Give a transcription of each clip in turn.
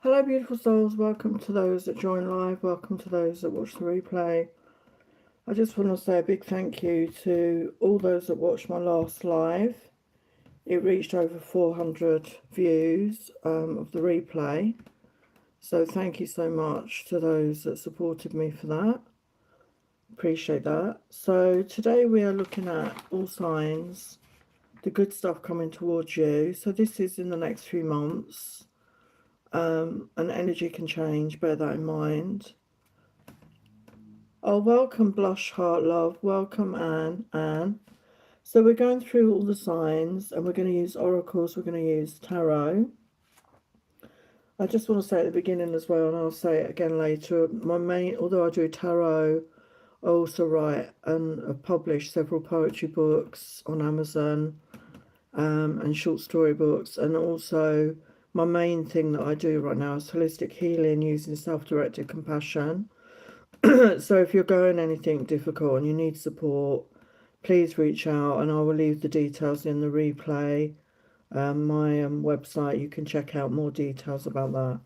Hello beautiful souls, welcome to those that join live, welcome to those that watch the replay. I just want to say a big thank you to all those that watched my last live. It reached over 400 views of the replay. So thank you so much to those that supported me for that. Appreciate that. So today we are looking at all signs, the good stuff coming towards you. So this is in the next few months. And energy can change, bear that in mind. Oh, welcome Blush Heart Love, welcome Anne. So we're going through all the signs and we're going to use oracles, we're going to use tarot. I just want to say at the beginning as well, and I'll say it again later, although I do tarot, I also write and I've published several poetry books on Amazon and short story books, and also my main thing that I do right now is holistic healing using self-directed compassion. So if you're going anything difficult and you need support, please reach out, and I will leave the details in the replay. My website, you can check out more details about that.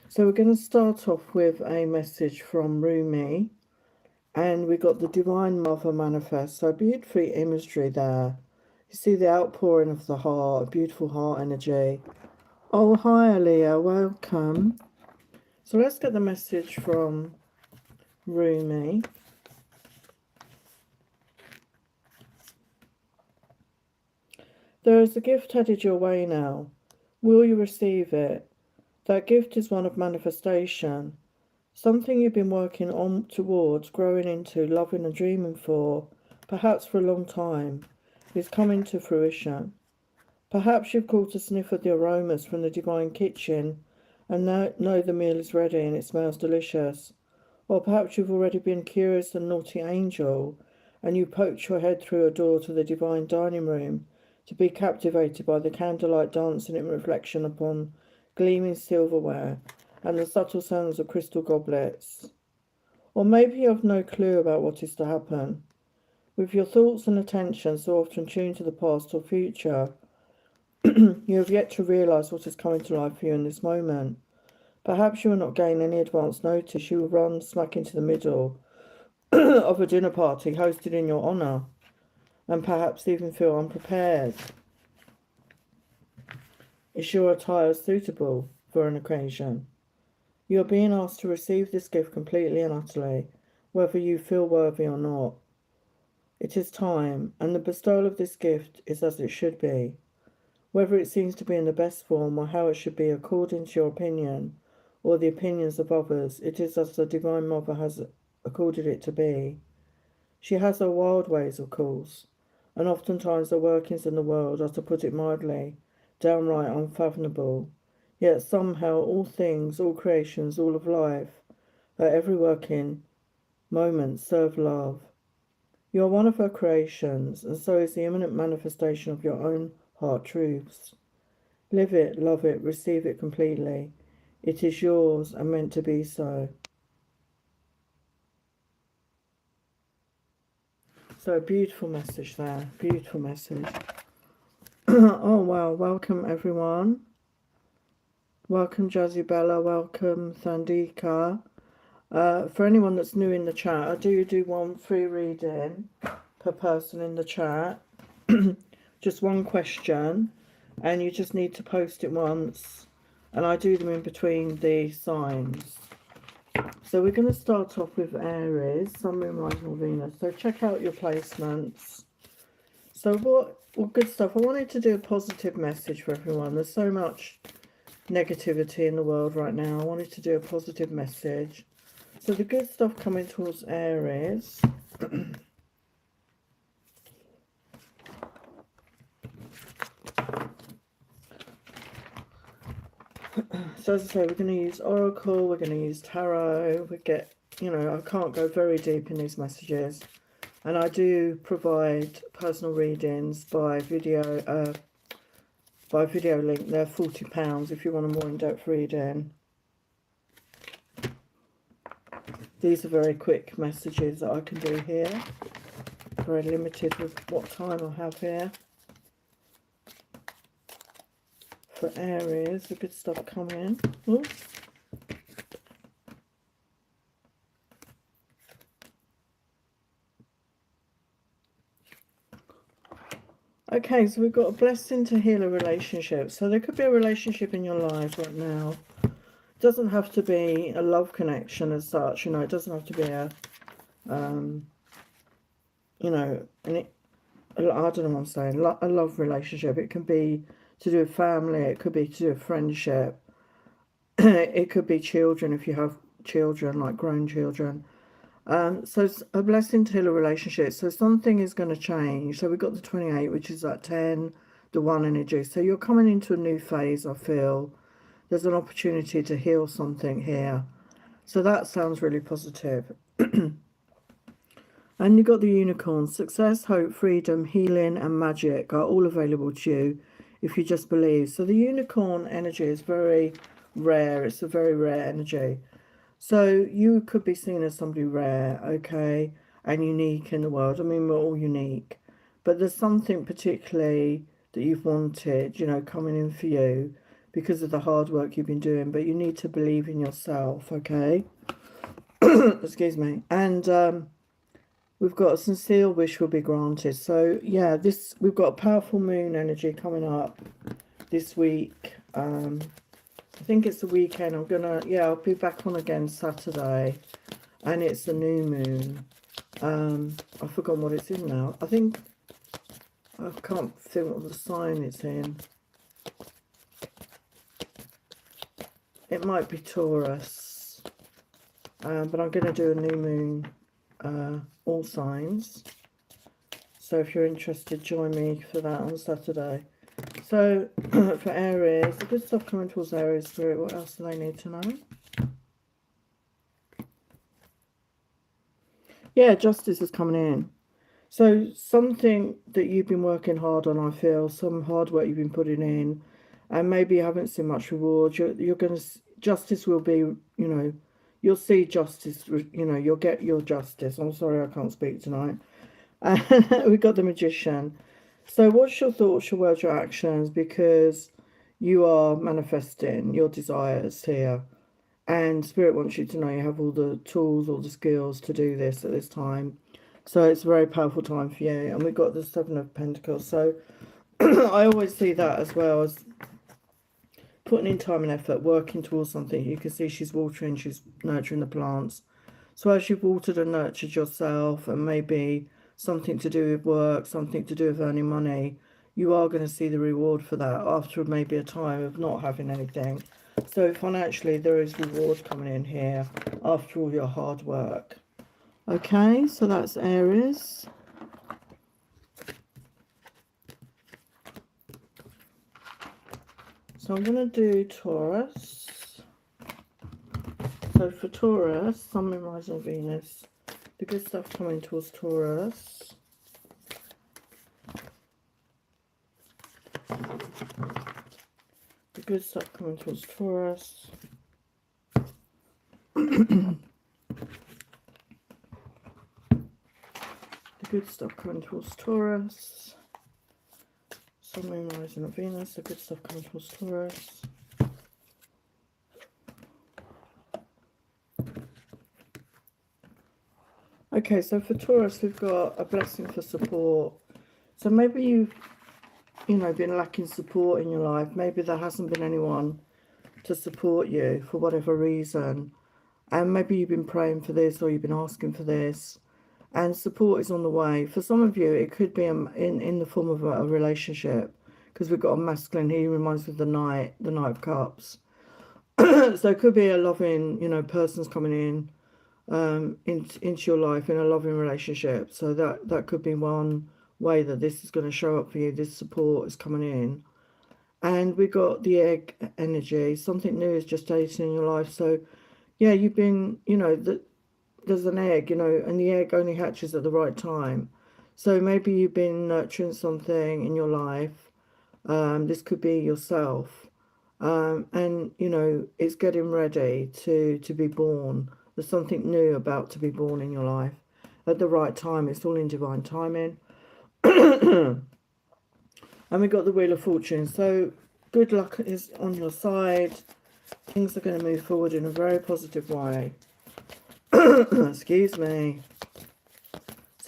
So we're going to start off with a message from Rumi, and we got the Divine Mother Manifest. So beautiful imagery there. You see the outpouring of the heart, a beautiful heart energy. Oh, hi, Aliyah, welcome. So let's get the message from Rumi. There is a gift headed your way now. Will you receive it? That gift is one of manifestation. Something you've been working on towards, growing into, loving and dreaming for, perhaps for a long time, is coming to fruition. Perhaps you've caught a sniff of the aromas from the divine kitchen and now know the meal is ready and it smells delicious. Or perhaps you've already been curious and naughty angel and you poked your head through a door to the divine dining room to be captivated by the candlelight dancing in reflection upon gleaming silverware and the subtle sounds of crystal goblets. Or maybe you have no clue about what is to happen. With your thoughts and attention so often tuned to the past or future, you have yet to realise what is coming to life for you in this moment. Perhaps you will not gain any advance notice. You will run smack into the middle of a dinner party hosted in your honour, and perhaps even feel unprepared. Is your attire suitable for an occasion? You are being asked to receive this gift completely and utterly, whether you feel worthy or not. It is time, and the bestowal of this gift is as it should be. Whether it seems to be in the best form or how it should be according to your opinion or the opinions of others, it is as the Divine Mother has accorded it to be. She has her wild ways, of course, and oftentimes the workings in the world are, to put it mildly, downright unfathomable. Yet somehow all things, all creations, all of life, at every working moment serve love. You are one of her creations, and so is the imminent manifestation of your own heart truths. Live it, love it, receive it completely. It is yours and meant to be so. So a beautiful message there, beautiful message. Oh wow, welcome everyone. Welcome Jazzy Bella, welcome Thandika. For anyone that's new in the chat, I do one free reading per person in the chat. Just one question, and you just need to post it once, and I do them in between the signs. So we're going to start off with Aries, Sun, Moon, Rising, or Venus. So check out your placements. So what good stuff. I wanted to do a positive message for everyone. There's so much negativity in the world right now. I wanted to do a positive message. So the good stuff coming towards Aries. So as I say, we're going to use Oracle, we're going to use Tarot, I can't go very deep in these messages. And I do provide personal readings by video link. They're £40 if you want a more in-depth reading. These are very quick messages that I can do here. Very limited with what time I have here. For Aries, the good stuff coming. Oops. Okay, so we've got a blessing to heal a relationship. So there could be a relationship in your life right now. It doesn't have to be a love connection as such, you know, it doesn't have to be a, you know, I don't know what I'm saying, a love relationship. It can be to do with family, it could be to do with friendship, it could be children if you have children, like grown children. So it's a blessing to heal a relationship. So something is going to change. So we've got the 28, which is that 10, the 1 energy. So you're coming into a new phase, I feel. There's an opportunity to heal something here. So that sounds really positive. And you've got the unicorn. Success, hope, freedom, healing, and magic are all available to you if you just believe. So the unicorn energy is very rare. It's a very rare energy. So you could be seen as somebody rare, okay, and unique in the world. I mean, we're all unique. But there's something particularly that you've wanted, you know, coming in for you because of the hard work you've been doing. But you need to believe in yourself, okay? Excuse me. And we've got a sincere wish will be granted. So, yeah, we've got a powerful moon energy coming up this week. I think it's the weekend. I'll be back on again Saturday. And it's the new moon. I've forgotten what it's in now. I can't think what the sign it's in. It might be Taurus. But I'm going to do a new moon, all signs. So if you're interested, join me for that on Saturday. So, for Aries, the good stuff coming towards Aries Spirit, what else do they need to know? Yeah, justice is coming in. So, something that you've been working hard on, I feel, some hard work you've been putting in, and maybe you haven't seen much reward. You're going to, justice will be, you know, you'll see justice, you know, you'll get your justice. I'm sorry I can't speak tonight. We've got the Magician. So what's your thoughts, your words, your actions? Because you are manifesting your desires here. And Spirit wants you to know you have all the tools, all the skills to do this at this time. So it's a very powerful time for you. And we've got the 7 of Pentacles. So I always see that as well as putting in time and effort, working towards something. You can see she's watering, she's nurturing the plants. So as you've watered and nurtured yourself, and maybe something to do with work, something to do with earning money, you are going to see the reward for that after maybe a time of not having anything. So financially, there is reward coming in here after all your hard work. Okay, so that's Aries. So I'm going to do Taurus. So for Taurus, Sun, Moon, Rising, Venus, the good stuff coming towards Taurus. The good stuff coming towards Taurus. The good stuff coming towards Taurus. Sun, Moon, Rising, and Venus, the good stuff coming towards Taurus. Okay, so for Taurus, we've got a blessing for support. So maybe you've, you know, been lacking support in your life. Maybe there hasn't been anyone to support you for whatever reason. And maybe you've been praying for this or you've been asking for this. And support is on the way. For some of you, it could be in the form of a relationship. Because we've got a masculine, he reminds me of the Knight of Cups. So it could be a loving, you know, person's coming in. Into your life in a loving relationship. So that could be one way that this is going to show up for you. This support is coming in. And we got the egg energy. Something new is gestating in your life. So yeah, you've been, you know, there's an egg, you know, and the egg only hatches at the right time. So maybe you've been nurturing something in your life. This could be yourself. And, you know, it's getting ready to be born. There's something new about to be born in your life at the right time. It's all in divine timing. And we got the Wheel of Fortune. So good luck is on your side. Things are going to move forward in a very positive way. Excuse me.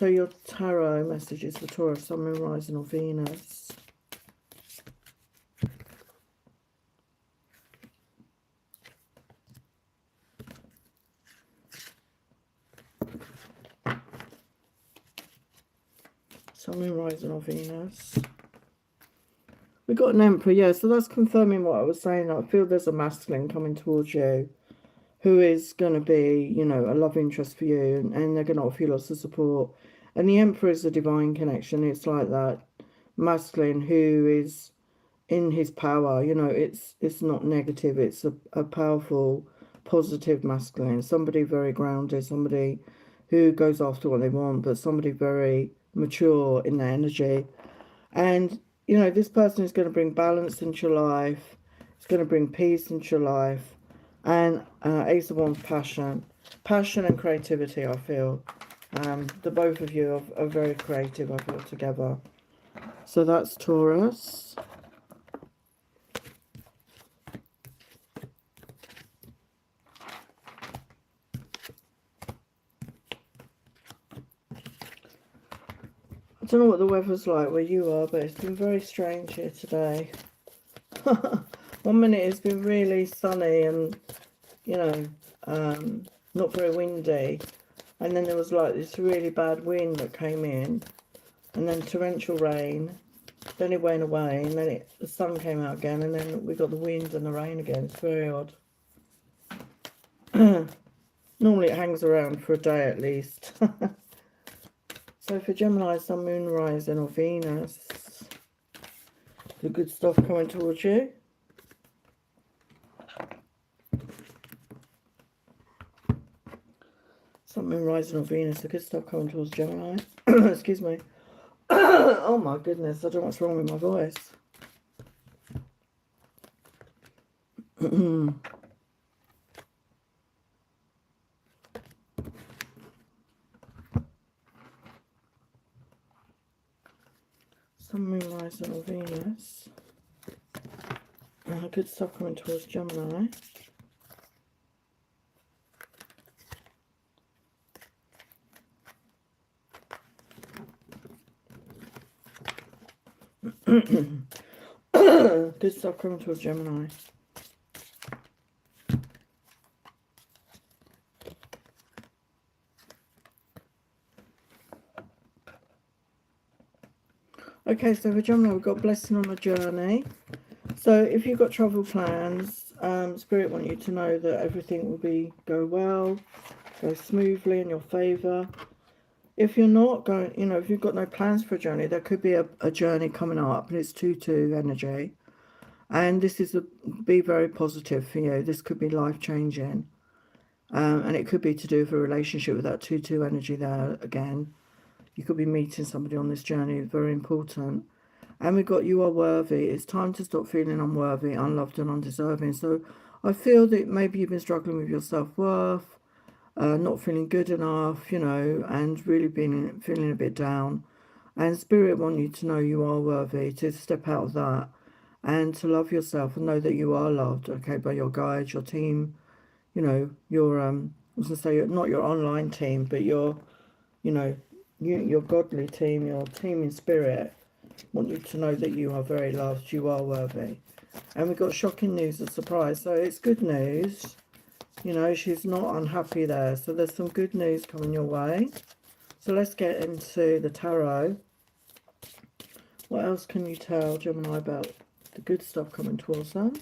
So your tarot messages for Taurus, Sun, Moon, Rising or Venus. Sun, Moon, Rising or Venus. We got an Emperor, yeah, so that's confirming what I was saying. I feel there's a masculine coming towards you who is going to be, you know, a love interest for you, and they're going to offer you lots of support. And the Emperor is a divine connection. It's like that masculine who is in his power, you know, it's not negative. It's a powerful, positive masculine, somebody very grounded, somebody who goes after what they want, but somebody very mature in their energy. And, you know, this person is going to bring balance into your life. It's going to bring peace into your life. And Ace of Wands, passion and creativity, I feel. The both of you are very creative, I feel, together. So that's Taurus. I don't know what the weather's like where you are, but it's been very strange here today. 1 minute it's been really sunny and, you know, not very windy. And then there was like this really bad wind that came in. And then torrential rain. Then it went away. And then the sun came out again. And then we got the wind and the rain again. It's very odd. Normally it hangs around for a day at least. So for Gemini, Sun, Moon, Rising or Venus, the good stuff coming towards you. Sun, Moon, Rising or Venus, the good stuff coming towards Gemini. Excuse me. Oh my goodness, I don't know what's wrong with my voice. Sun, Moon, Rising or Venus. Good stuff coming towards Gemini. Good stuff coming towards Gemini. Okay, so for Gemini, we've got blessing on a journey. So if you've got travel plans, Spirit want you to know that everything will go well, go smoothly in your favour. If you're not going, you know, if you've got no plans for a journey, there could be a journey coming up, and it's 2-2 energy. And this is be very positive for you. This could be life-changing. And it could be to do with a relationship with that 2-2 energy there again. You could be meeting somebody on this journey, very important. And we've got you are worthy. It's time to stop feeling unworthy, unloved and undeserving. So I feel that maybe you've been struggling with your self-worth, not feeling good enough, you know, and really feeling a bit down. And Spirit want you to know you are worthy, to step out of that and to love yourself and know that you are loved, okay, by your guides, your team, you know, your, I was going to say, not your online team, but your, you know, your godly team, your team in spirit, want you to know that you are very loved, you are worthy. And we've got shocking news, a surprise. So it's good news. You know, she's not unhappy there. So there's some good news coming your way. So let's get into the tarot. What else can you tell Gemini about the good stuff coming towards them?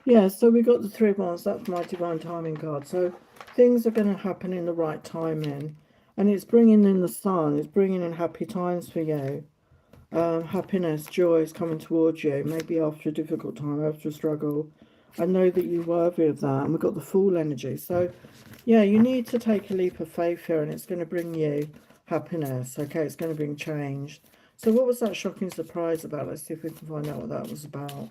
Yeah, so we got the Three of Wands. That's my divine timing card. So things are going to happen in the right timing. And it's bringing in the sun. It's bringing in happy times for you. Happiness, joy is coming towards you. Maybe after a difficult time, after a struggle. I know that you're worthy of that. And we've got the Fool energy. So, yeah, you need to take a leap of faith here. And it's going to bring you happiness. Okay, it's going to bring change. So what was that shocking surprise about? Let's see if we can find out what that was about.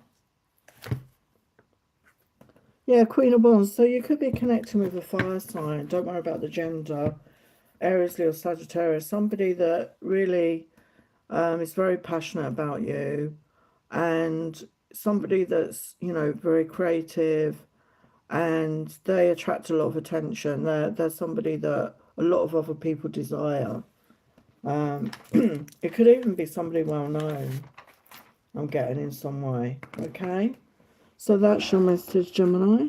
Yeah, Queen of Wands. So you could be connecting with a fire sign. Don't worry about the gender. Aries, Leo, Sagittarius. Somebody that really is very passionate about you. And somebody that's, you know, very creative. and they attract a lot of attention. They're somebody that a lot of other people desire. It could even be somebody well known, I'm getting, in some way. Okay, so that's your message, Gemini.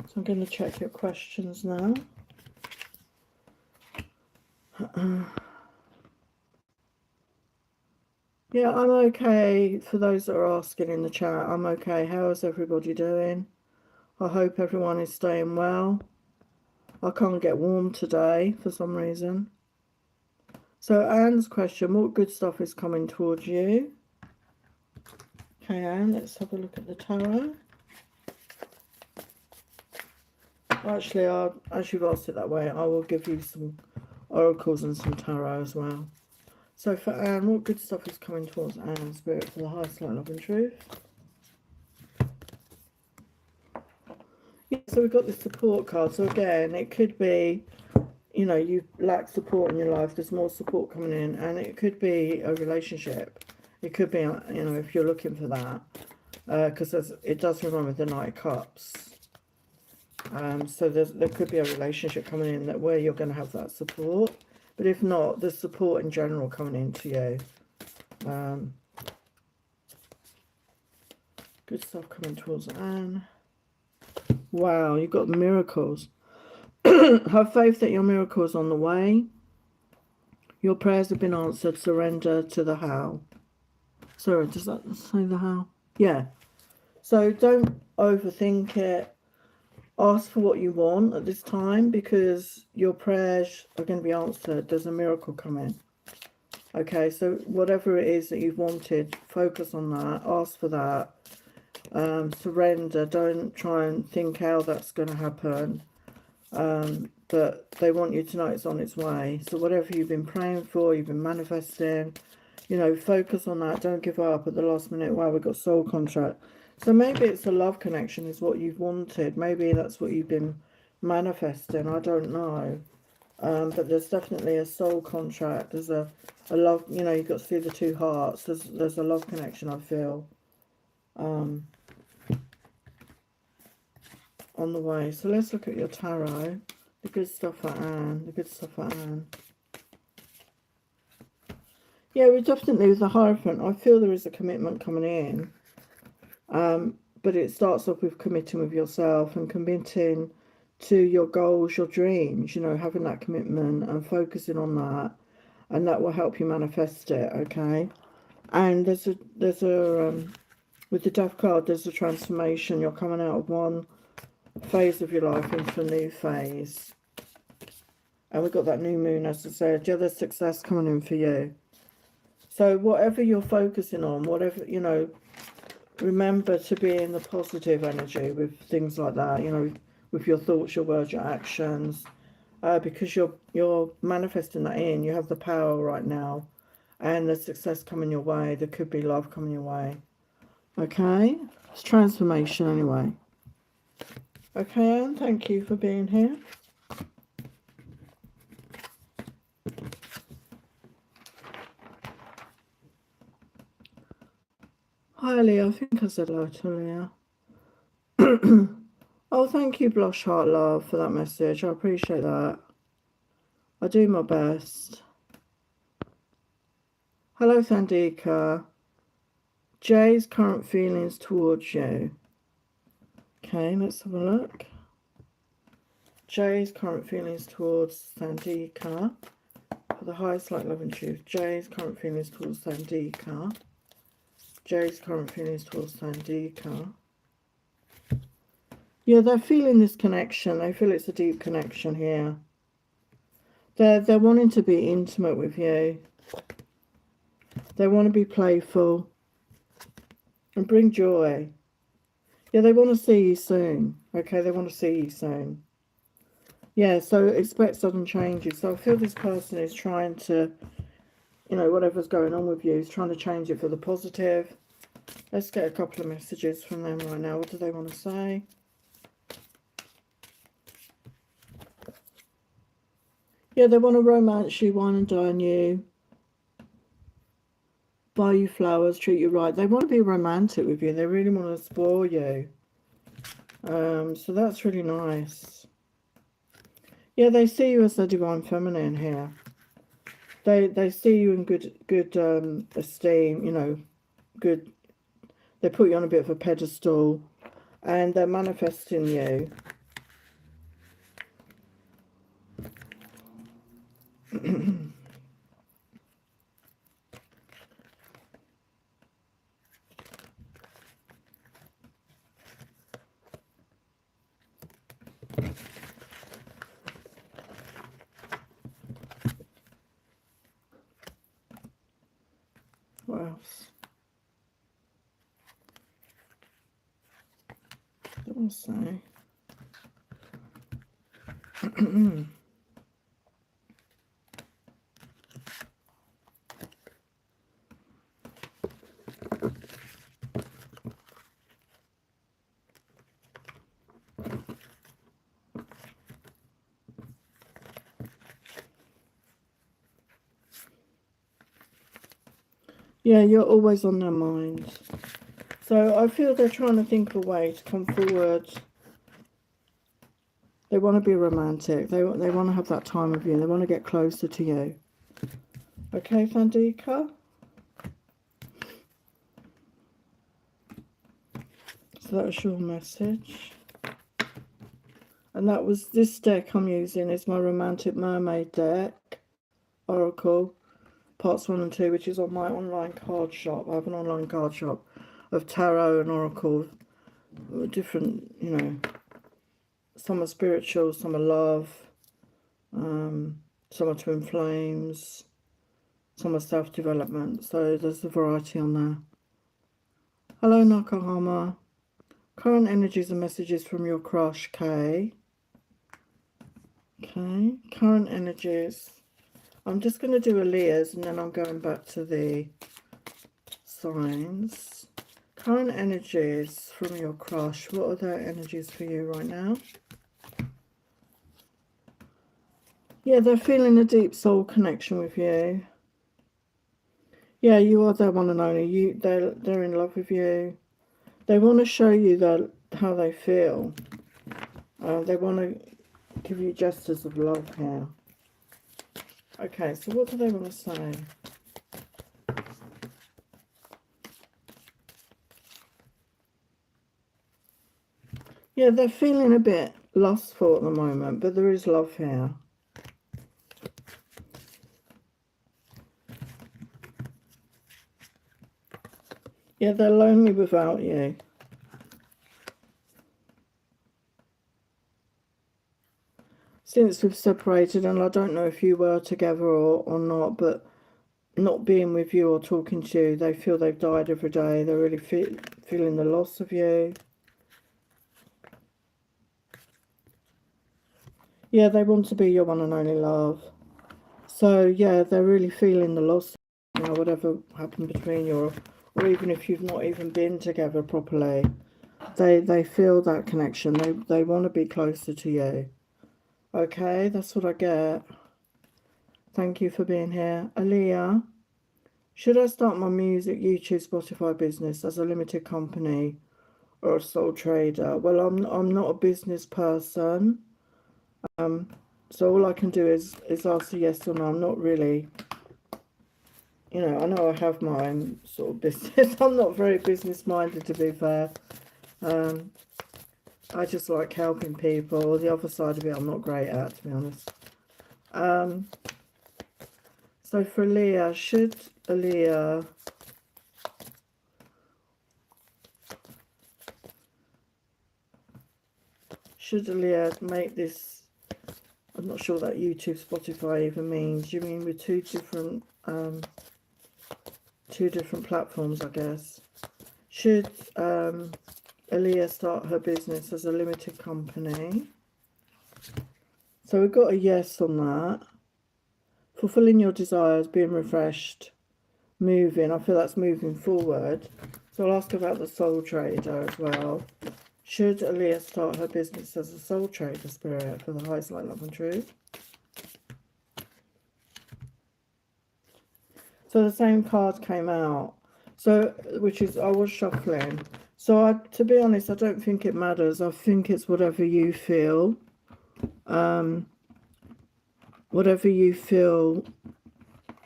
So I'm going to check your questions now. Yeah, I'm okay. For those that are asking in the chat, I'm okay. How is everybody doing? I hope everyone is staying well. I can't get warm today for some reason. So Anne's question, what good stuff is coming towards you? Okay, Anne, let's have a look at the tarot. Actually, as you've asked it that way, I will give you some oracles and some tarot as well. So for Anne, what good stuff is coming towards Anne? Spirit for the highest light, love and truth. Yeah, so we've got the support card. So again, it could be, you know, you lack support in your life. There's more support coming in, and it could be a relationship. It could be, you know, if you're looking for that, because it does remind me of the Knight of Cups. So there could be a relationship coming in that where you're going to have that support. But if not, there's support in general coming into you. Good stuff coming towards Anne. Wow, you've got the miracles. Have faith that your miracle is on the way. Your prayers have been answered. Surrender to the how. Sorry, does that say the how? Yeah. So don't overthink it. Ask for what you want at this time, because your prayers are going to be answered. There's a miracle coming. Okay, so whatever it is that you've wanted, focus on that. Ask for that. Surrender. Don't try and think how that's going to happen. But they want you to know it's on its way. So whatever you've been praying for, you've been manifesting, you know, focus on that. Don't give up at the last minute. Wow, we've got soul contract. So maybe it's a love connection is what you've wanted. Maybe that's what you've been manifesting. I don't know. But there's definitely a soul contract. There's a love, you know, you've got to see the two hearts. There's a love connection, I feel, on the way. So let's look at your tarot. The good stuff for Anne. The good stuff for Anne. Yeah, we definitely, with the Hierophant, I feel there is a commitment coming in. But it starts off with committing with yourself and committing to your goals, your dreams, you know, having that commitment and focusing on that. And that will help you manifest it, okay? And there's a with the Death card, there's a transformation. You're coming out of one phase of your life into a new phase. And we've got that new moon, as I said. Yeah, there's success coming in for you. So whatever you're focusing on, whatever, you know, remember to be in the positive energy with things like that, you know, with your thoughts, your words, your actions, because you're manifesting that in. You have the power right now, and there's success coming your way. There could be love coming your way. Okay, it's transformation anyway. Okay, Anne, thank you for being here. Hi, Leah. I think I said hello to Leah. Oh, thank you, Blush Heart Love, for that message. I appreciate that. I do my best. Hello, Thandika. Jay's current feelings towards you. Okay, let's have a look. Jay's current feelings towards Thandika. For the highest light, love and truth. Jay's current feelings towards Thandika. Jay's current feelings towards Thandika. Yeah, they're feeling this connection. They feel it's a deep connection here. They're wanting to be intimate with you. They want to be playful and bring joy. Yeah, they want to see you soon. Okay, they want to see you soon. Yeah, so expect sudden changes. So I feel this person is trying to, you know, whatever's going on with you, is trying to change it for the positive. Let's get a couple of messages from them right now. What do they want to say? Yeah, they want to romance you, wine and dine you. buy you flowers, treat you right. They want to be romantic with you. They really want to spoil you. So that's really nice. Yeah, they see you as the divine feminine here. They see you in good esteem, you know, good. They put you on a bit of a pedestal, and they're manifesting you. What else? What do I say? Yeah, you're always on their mind. So I feel they're trying to think of a way to come forward. They want to be romantic. They want to have that time with you. They want to get closer to you. Okay, Fandika? So that was your message. And that was, this deck I'm using is my Romantic Mermaid deck, Oracle, parts 1 and 2, which is on my online card shop. I have an online card shop of tarot and oracle, different, you know, some are spiritual, some are love, some are twin flames, some are self-development. So there's a variety on there. Hello, Nakahama. Current energies and messages from your crush, Kay. Okay, current energies. I'm just going to do Aaliyah's and then I'm going back to the signs. Current energies from your crush. What are their energies for you right now? Yeah, they're feeling a deep soul connection with you. Yeah, you are their one and only. They're in love with you. They want to show you how they feel. They want to give you gestures of love here. Okay, so what do they want to say? Yeah, they're feeling a bit lustful at the moment, but there is love here. Yeah, they're lonely without you. Since we've separated, and I don't know if you were together or not, but not being with you or talking to you, they feel they've died every day. They're really feeling the loss of you. Yeah, they want to be your one and only love. So, yeah, they're really feeling the loss, you know, whatever happened between you, or even if you've not even been together properly. They feel that connection. They want to be closer to you. Okay, that's what I get. Thank you for being here. Aaliyah, should I start my music, YouTube, Spotify business as a limited company or a sole trader? Well, I'm not a business person. So all I can do is answer yes or no. I'm not really, you know, I know I have my own sort of business. I'm not very business minded, to be fair. I just like helping people. The other side of it I'm not great at, to be honest. So for Aaliyah, should Aaliyah make this, I'm not sure that YouTube, Spotify even means. You mean with two different platforms, I guess. Should Aaliyah start her business as a limited company? So we've got a yes on that. Fulfilling your desires, being refreshed, moving. I feel that's moving forward. So I'll ask about the soul trader as well. Should Aaliyah start her business as a soul trader, Spirit, for the highest light, love and truth? So the same card came out. So, which is, I was shuffling. So to be honest, I don't think it matters. I think it's whatever you feel. Whatever you feel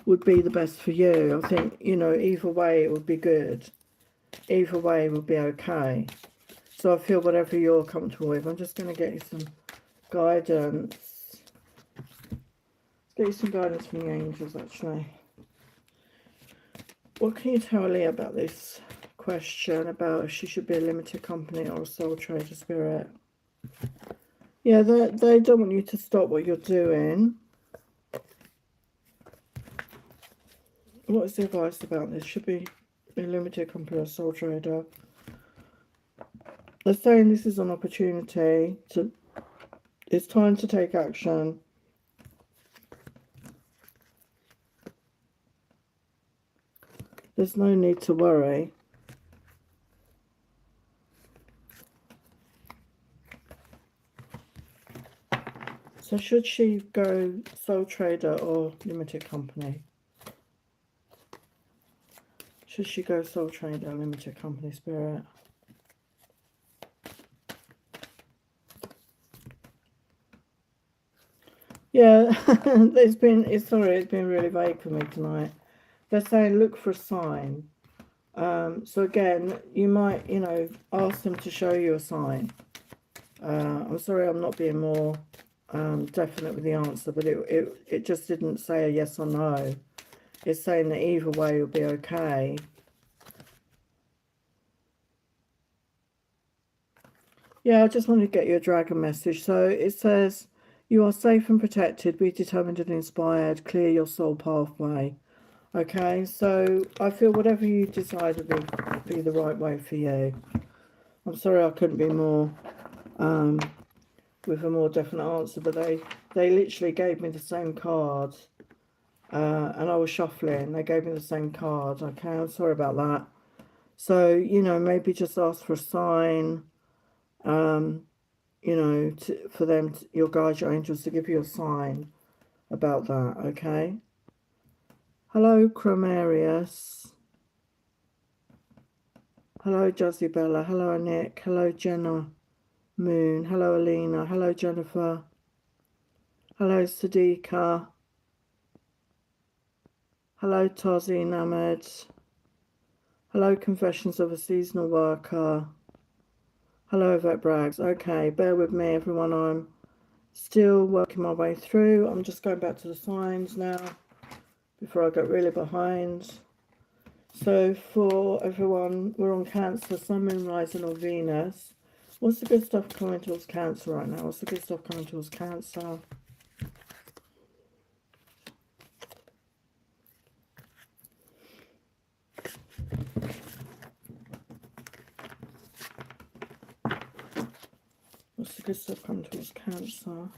would be the best for you. I think, you know, either way it would be good. Either way would be okay. So I feel whatever you're comfortable with. I'm just going to get you some guidance. Let's get you some guidance from the angels, actually. What can you tell Leah about this question, about if she should be a limited company or a sole trader spirit? Yeah, they don't want you to stop what you're doing. What is the advice about this? Should be a limited company or sole trader? They're saying this is an opportunity to, it's time to take action. There's no need to worry. So should she go sole trader or limited company? Should she go sole trader or limited company, Spirit? Yeah, it's been really vague for me tonight. They're saying look for a sign. So again, you might, you know, ask them to show you a sign. I'm sorry I'm not being more definite with the answer, but it just didn't say a yes or no. It's saying that either way will be okay. Yeah, I just wanted to get you a dragon message. So it says, you are safe and protected, be determined and inspired, clear your soul pathway. Okay, so I feel whatever you decide will be the right way for you. I'm sorry I couldn't be more, with a more definite answer, but they literally gave me the same card. And I was shuffling, they gave me the same card. Okay, I'm sorry about that. So, you know, maybe just ask for a sign, you know, for them, your guides, your angels, to give you a sign about that, okay? Hello, Chromarius. Hello, Jazzy Bella. Hello, Nick. Hello, Jenna Moon. Hello, Alina. Hello, Jennifer. Hello, Sadiqa. Hello, Tazi Named. Hello, Confessions of a Seasonal Worker. Hello, Yvette Braggs. Okay, bear with me, everyone. I'm still working my way through. I'm just going back to the signs now before I get really behind. So for everyone, we're on Cancer, Sun, Moon, Rising or Venus. What's the good stuff coming towards Cancer right now? What's the good stuff coming towards Cancer? What's the good stuff coming towards Cancer?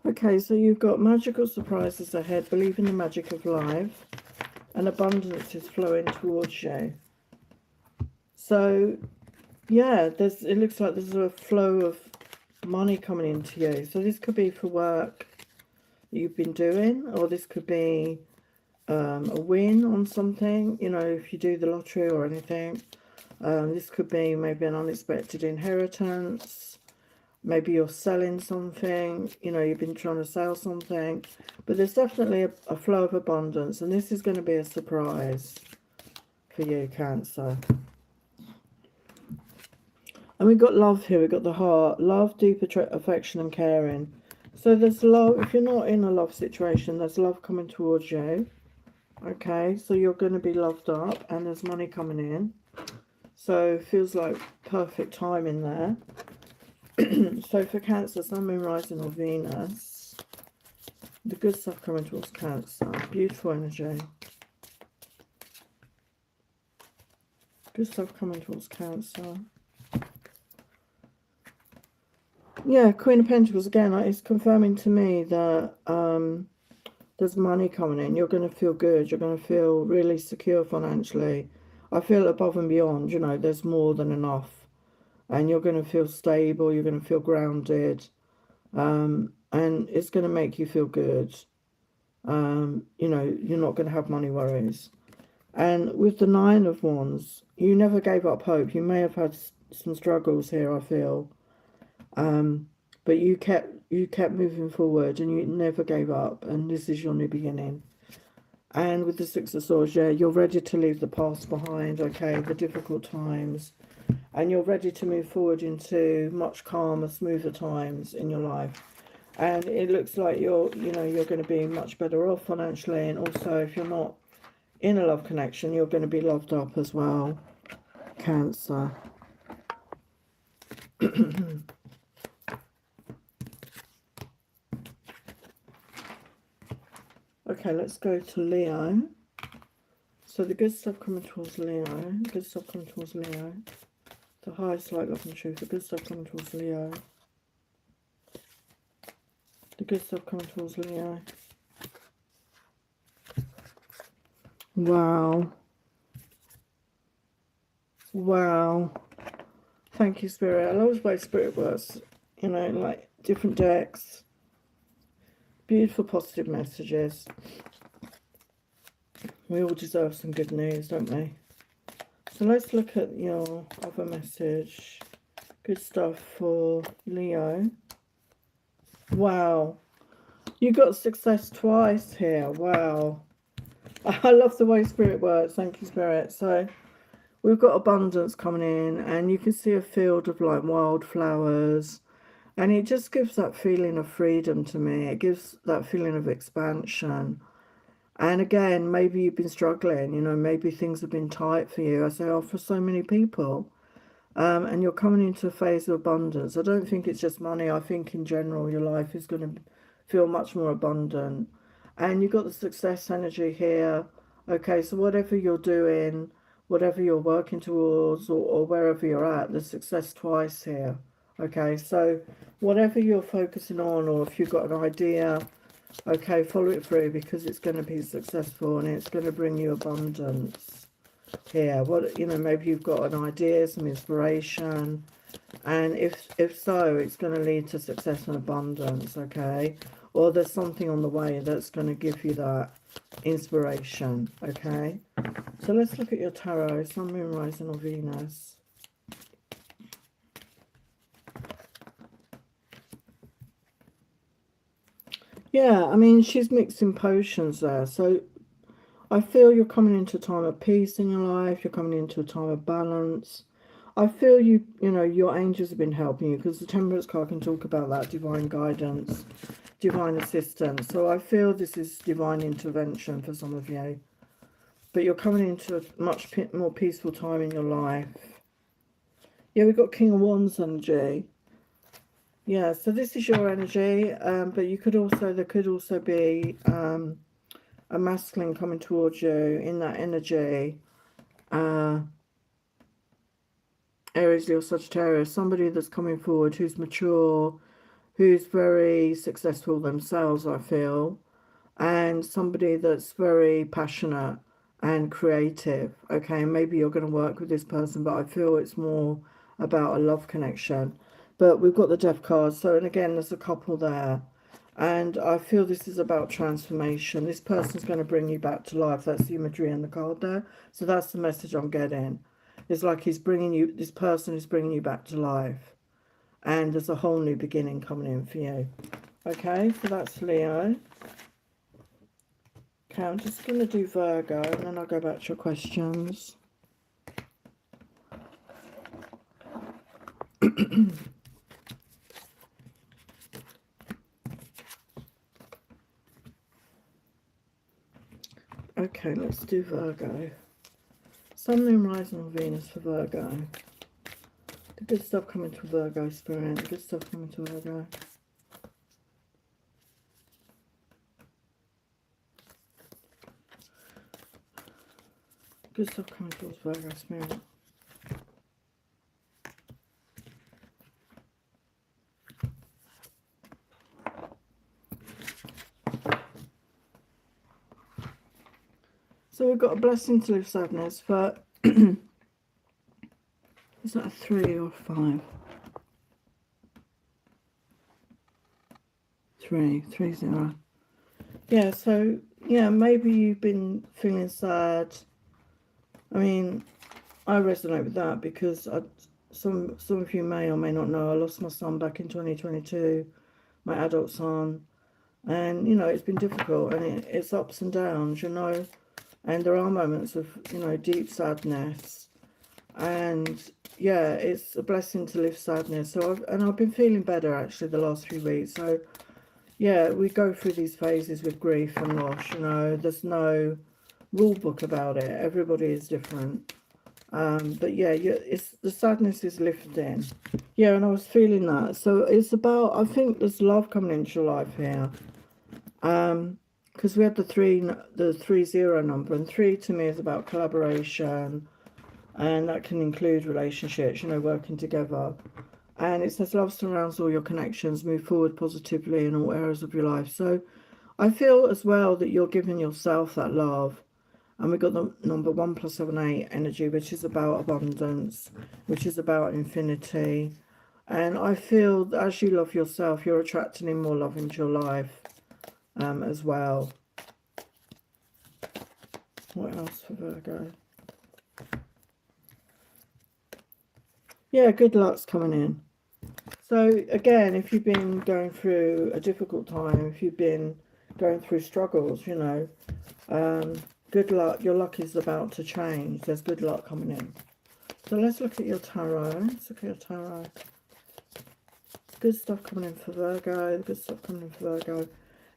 Okay, so you've got magical surprises ahead, believe in the magic of life, and abundance is flowing towards you. So, yeah, it looks like there's a flow of money coming into you. So this could be for work that you've been doing, or this could be a win on something, you know, if you do the lottery or anything. This could be maybe an unexpected inheritance. Maybe you're selling something, you know, you've been trying to sell something. But there's definitely a flow of abundance, and this is going to be a surprise for you, Cancer. And we've got love here, we've got the heart. Love, deep affection and caring. So there's love. If you're not in a love situation, there's love coming towards you. Okay, so you're going to be loved up, and there's money coming in. So it feels like perfect timing there. So for Cancer, Sun, Moon, Rising or Venus, the good stuff coming towards Cancer. Beautiful energy. Good stuff coming towards Cancer. Yeah, Queen of Pentacles again. It's confirming to me that there's money coming in. You're going to feel good. You're going to feel really secure financially. I feel above and beyond. You know, there's more than enough, and you're going to feel stable. You're going to feel grounded, and it's going to make you feel good. You know, you're not going to have money worries. And with the Nine of Wands, you never gave up hope. You may have had some struggles here, I feel. But you kept moving forward and you never gave up, and this is your new beginning. And with the Six of Swords, yeah, you're ready to leave the past behind, okay, the difficult times, and you're ready to move forward into much calmer, smoother times in your life. And it looks like you're going to be much better off financially, and also if you're not in a love connection, you're going to be loved up as well, Cancer. Okay, let's go to Leo. So the good stuff coming towards Leo. Good stuff coming towards Leo. The highest light, love and truth. The good stuff coming towards Leo. The good stuff coming towards Leo. Wow. Wow. Thank you, Spirit. I love the way Spirit works. You know, like different decks. Beautiful positive messages. We all deserve some good news, don't we? So let's look at your other message. Good stuff for Leo. Wow. You got success twice here. Wow. I love the way Spirit works. Thank you, Spirit. So we've got abundance coming in, and you can see a field of like wildflowers. And it just gives that feeling of freedom to me. It gives that feeling of expansion. And again, maybe you've been struggling, you know, maybe things have been tight for you. I say, oh, for so many people. And you're coming into a phase of abundance. I don't think it's just money. I think in general, your life is going to feel much more abundant. And you've got the success energy here. Okay, so whatever you're doing, whatever you're working towards, or wherever you're at, there's success twice here. Okay, so whatever you're focusing on, or if you've got an idea, okay, follow it through, because it's going to be successful and it's going to bring you abundance here. What, you know, maybe you've got an idea, some inspiration, and if so, it's going to lead to success and abundance, okay? Or there's something on the way that's going to give you that inspiration, okay? So let's look at your tarot, Sun, Moon, Rising, or Venus. Yeah, I mean, she's mixing potions there. So I feel you're coming into a time of peace in your life. You're coming into a time of balance. I feel you know, your angels have been helping you, because the Temperance card can talk about that divine guidance, divine assistance. So I feel this is divine intervention for some of you. But you're coming into a much more peaceful time in your life. Yeah, we've got King of Wands energy. Yeah, so this is your energy, but you could also, there could also be a masculine coming towards you in that energy. Aries, Leo, Sagittarius, somebody that's coming forward who's mature, who's very successful themselves, I feel, and somebody that's very passionate and creative. Okay, maybe you're going to work with this person, but I feel it's more about a love connection. But we've got the Death card, so, and again, there's a couple there. And I feel this is about transformation. This person's going to bring you back to life. That's the imagery in the card there. So that's the message I'm getting. It's like he's bringing you, this person is bringing you back to life. And there's a whole new beginning coming in for you. Okay, so that's Leo. Okay, I'm just going to do Virgo, and then I'll go back to your questions. Okay, let's do Virgo. Sun, Moon, Rising, or Venus for Virgo. The good stuff coming to Virgo, Spirit. The good stuff coming to Virgo. Good stuff coming towards Virgo, Spirit. So we've got a blessing to live sadness, but is that a 3 or 5? 3, 0. Yeah, so yeah, maybe you've been feeling sad. I mean, I resonate with that because some of you may or may not know, I lost my son back in 2022, my adult son, and you know it's been difficult, and it's ups and downs, you know, and there are moments of, you know, deep sadness, and yeah, it's a blessing to live sadness. So I've been feeling better actually the last few weeks. So yeah, we go through these phases with grief and loss, you know, there's no rule book about it, everybody is different. But yeah, it's the sadness is lifting. Yeah, and I was feeling that. So it's about, I think there's love coming into your life here. Because we had the 30 number, and 3 to me is about collaboration, and that can include relationships, you know, working together. And it says love surrounds all your connections, move forward positively in all areas of your life. So I feel as well that you're giving yourself that love. And we got the number 1 + 7 8 energy, which is about abundance, which is about infinity. And I feel that as you love yourself, you're attracting in more love into your life as well. What else for Virgo? Yeah, good luck's coming in. So again, if you've been going through a difficult time, if you've been going through struggles, you know, good luck. Your luck is about to change. There's good luck coming in. So let's look at your tarot. Let's look at your tarot. Good stuff coming in for Virgo. Good stuff coming in for Virgo.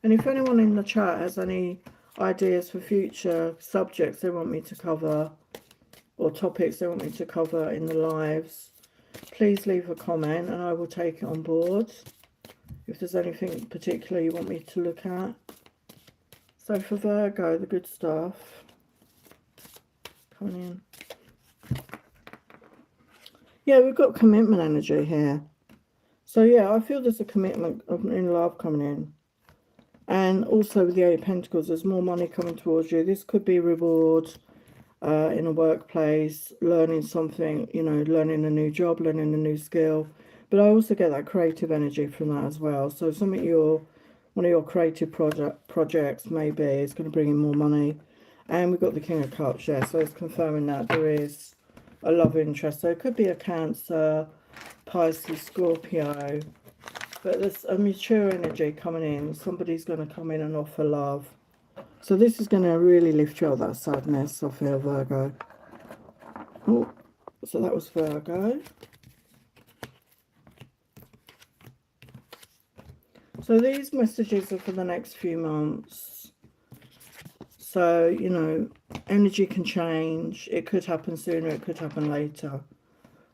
And if anyone in the chat has any ideas for future subjects they want me to cover, or topics they want me to cover in the lives, please leave a comment and I will take it on board. If there's anything particular you want me to look at. So for Virgo, the good stuff coming in. Yeah, we've got commitment energy here. So yeah, I feel there's a commitment in love coming in. And also with the 8 of Pentacles, there's more money coming towards you. This could be reward in a workplace, learning something, you know, learning a new job, learning a new skill. But I also get that creative energy from that as well. So something one of your creative projects maybe is going to bring in more money. And we've got the King of Cups, yeah, so it's confirming that there is a love interest. So it could be a Cancer, Pisces, Scorpio, but there's a mature energy coming in. Somebody's going to come in and offer love. So this is going to really lift you out of that sadness, I feel, Virgo. Oh, so that was Virgo. So these messages are for the next few months. So, you know, energy can change. It could happen sooner, it could happen later.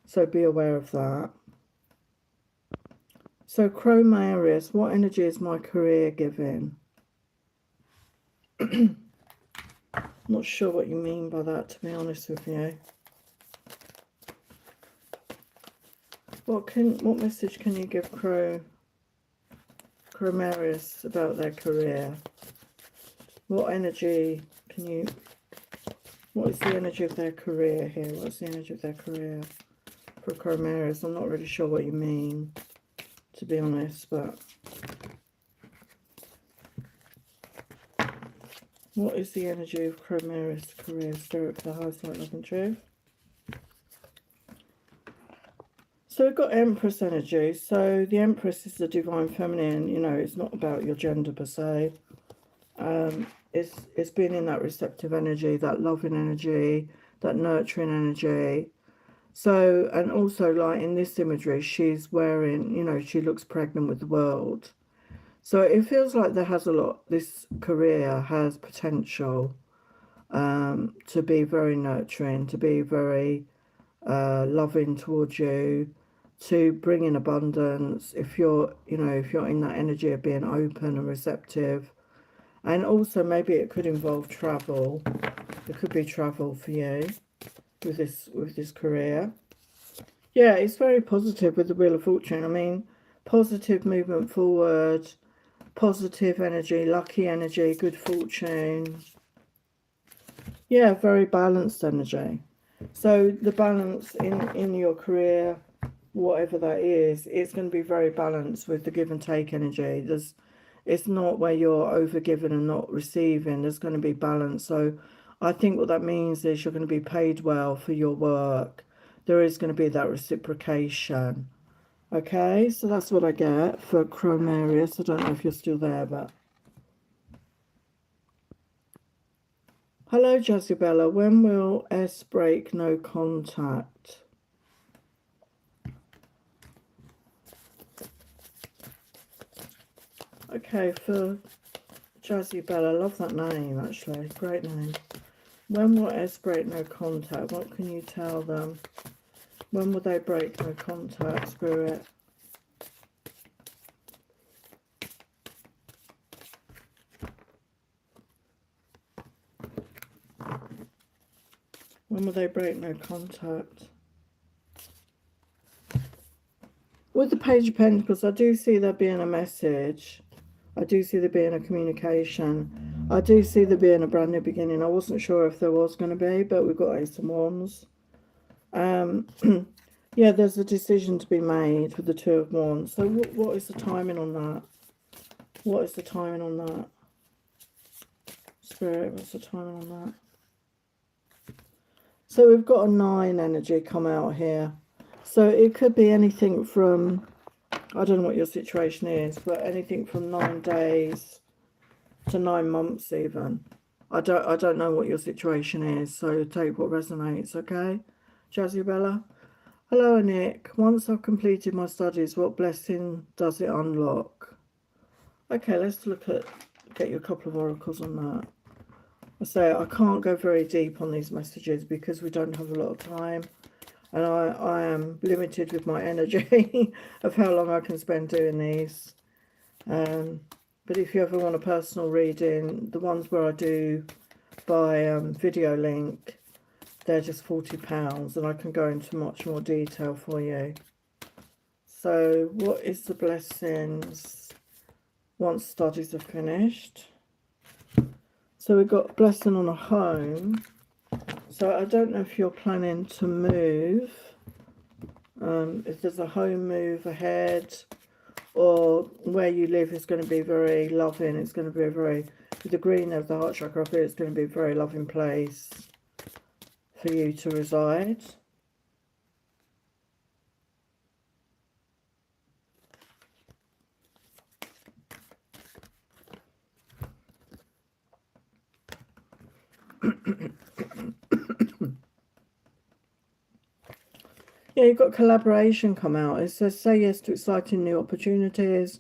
So be aware of that. So Chromarius, what energy is my career giving? Not sure what you mean by that, to be honest with you. What message can you give Chromarius about their career? What energy can you... What is the energy of their career here? What's the energy of their career for Chromarius? I'm not really sure what you mean, to be honest, but... What is the energy of Chromarius' career? Spirit for the highest light, love and truth. So we've got Empress energy. So the Empress is the divine feminine. You know, it's not about your gender per se. It's being in that receptive energy, that loving energy, that nurturing energy. So, and also like in this imagery, she's wearing, you know, she looks pregnant with the world. So it feels like there has a lot, this career has potential to be very nurturing, to be very loving towards you, to bring in abundance. If you're, you know, if you're in that energy of being open and receptive. And also maybe it could involve travel. It could be travel for you with this career. Yeah, it's very positive with the Wheel of Fortune. I mean, positive movement forward, positive energy, lucky energy, good fortune. Yeah, very balanced energy. So the balance in your career, whatever that is, it's going to be very balanced with the give and take energy. It's not where you're over giving and not receiving. There's going to be balance. So I think what that means is you're going to be paid well for your work. There is going to be that reciprocation. Okay, so that's what I get for Chromarius. I don't know if you're still there, but hello, Jazibella. When will S break no contact? Okay, for Jazibella, love that name actually. Great name. When will S break no contact? What can you tell them? When will they break no contact, Spirit? When will they break no contact? With the Page of Pentacles, I do see there being a message. I do see there being a communication. I do see there being a brand new beginning. I wasn't sure if there was going to be, but we've got Ace of Wands. Yeah, there's a decision to be made with the Two of Wands. So what is the timing on that? What is the timing on that? Spirit, what's the timing on that? So we've got a 9 energy come out here. So it could be anything from, I don't know what your situation is, but anything from 9 days to 9 months even. I don't know what your situation is, so take what resonates, okay? Jazzy Hello, Nick. Once I've completed my studies, what blessing does it unlock? Okay, let's get you a couple of oracles on that. I say I can't go very deep on these messages because we don't have a lot of time. And I am limited with my energy of how long I can spend doing these. But if you ever want a personal reading, the ones where I do by video link, they're just £40 and I can go into much more detail for you. So what is the blessings once studies are finished? So we've got blessing on a home. So I don't know if you're planning to move, if there's a home move ahead, or where you live is going to be very loving. It's going to be a very, with the green of the heart chakra, I feel it's going to be a very loving place for you to reside. Yeah, you've got collaboration come out. It says, say yes to exciting new opportunities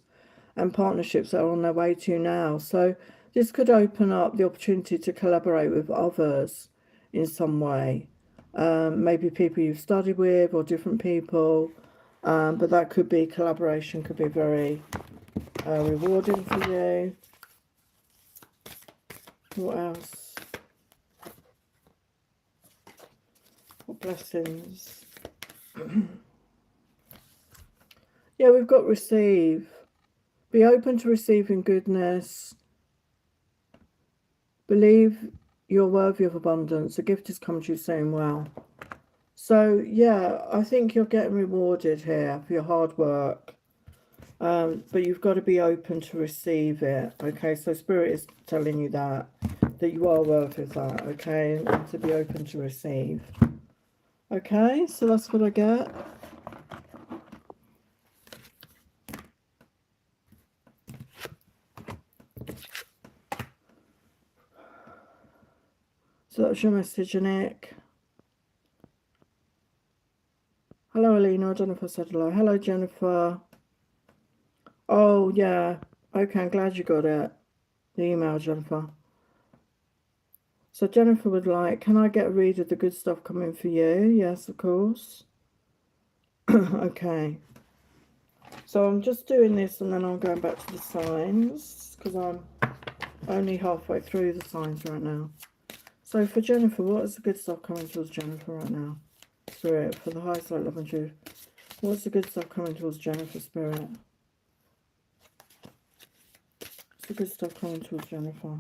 and partnerships that are on their way to you now. So this could open up the opportunity to collaborate with others in some way. Maybe people you've studied with or different people. But that could be, collaboration could be very rewarding for you. What else? What blessings? Yeah, we've got receive. Be open to receiving goodness. Believe you're worthy of abundance. A gift has come to you saying well. So, yeah, I think you're getting rewarded here for your hard work. But you've got to be open to receive it. Okay, so Spirit is telling you that you are worthy of that. Okay, and to be open to receive. Okay, so that's what I get. So that's your message, Nick. Hello, Alina. I don't know if I said hello. Hello, Jennifer. Oh, yeah. Okay, I'm glad you got it. The email, Jennifer. So Jennifer would like, can I get a read of the good stuff coming for you? Yes, of course. Okay. So I'm just doing this and then I'm going back to the signs because I'm only halfway through the signs right now. So for Jennifer, what is the good stuff coming towards Jennifer right now? Spirit, for the highest light, love and truth. What's the good stuff coming towards Jennifer, Spirit? What's the good stuff coming towards Jennifer?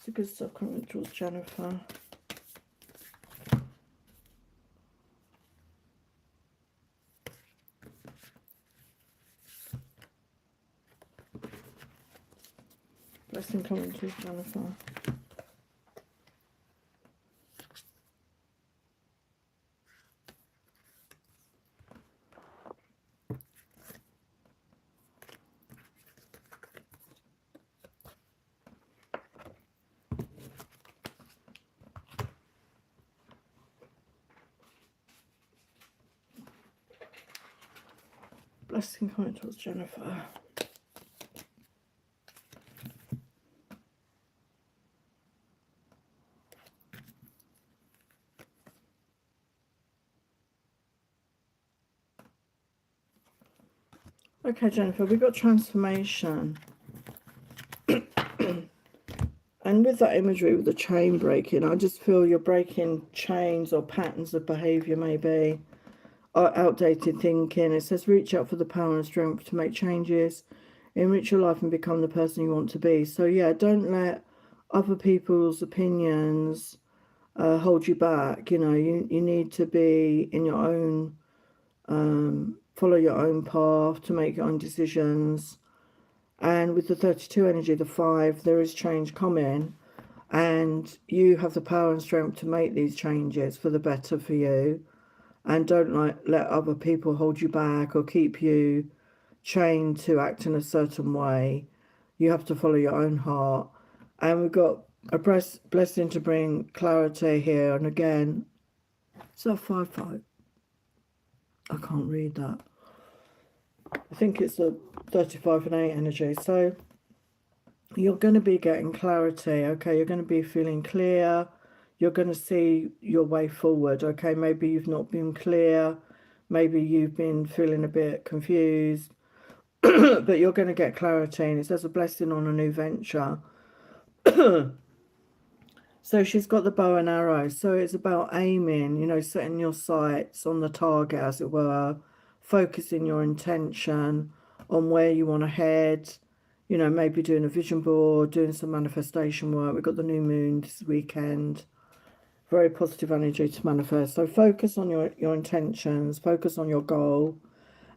It's a good stuff coming towards Jennifer. Blessing coming towards Jennifer. Blessing coming towards Jennifer. Okay, Jennifer, we've got transformation. And with that imagery, with the chain breaking, I just feel you're breaking chains or patterns of behaviour, maybe, or outdated thinking. It says, reach out for the power and strength to make changes, enrich your life and become the person you want to be. So, yeah, don't let other people's opinions hold you back. You know, you need to be in your own, follow your own path to make your own decisions. And with the 32 energy, the 5, there is change coming. And you have the power and strength to make these changes for the better for you. And don't let other people hold you back or keep you chained to act in a certain way. You have to follow your own heart. And we've got a blessing to bring clarity here. And again, it's a 5-5. I can't read that. I think it's a 35 and 8 energy. So you're going to be getting clarity, okay? You're going to be feeling clear. You're going to see your way forward, okay? Maybe you've not been clear. Maybe you've been feeling a bit confused. But you're going to get clarity. And it says a blessing on a new venture. So she's got the bow and arrow. So it's about aiming, you know, setting your sights on the target, as it were. Focusing your intention on where you want to head. You know, maybe doing a vision board, doing some manifestation work. We've got the new moon this weekend. Very positive energy to manifest. So focus on your intentions. Focus on your goal.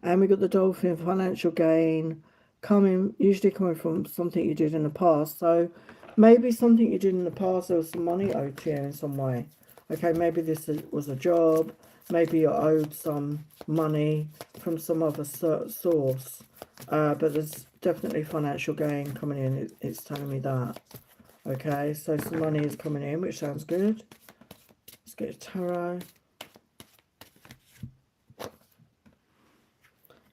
And we've got the dolphin, financial gain, usually coming from something you did in the past. So maybe something you did in the past, there was some money owed to you in some way. Okay, maybe this was a job. Maybe you're owed some money from some other source. But there's definitely financial gain coming in. It's telling me that. Okay, so some money is coming in, which sounds good. Let's get a tarot.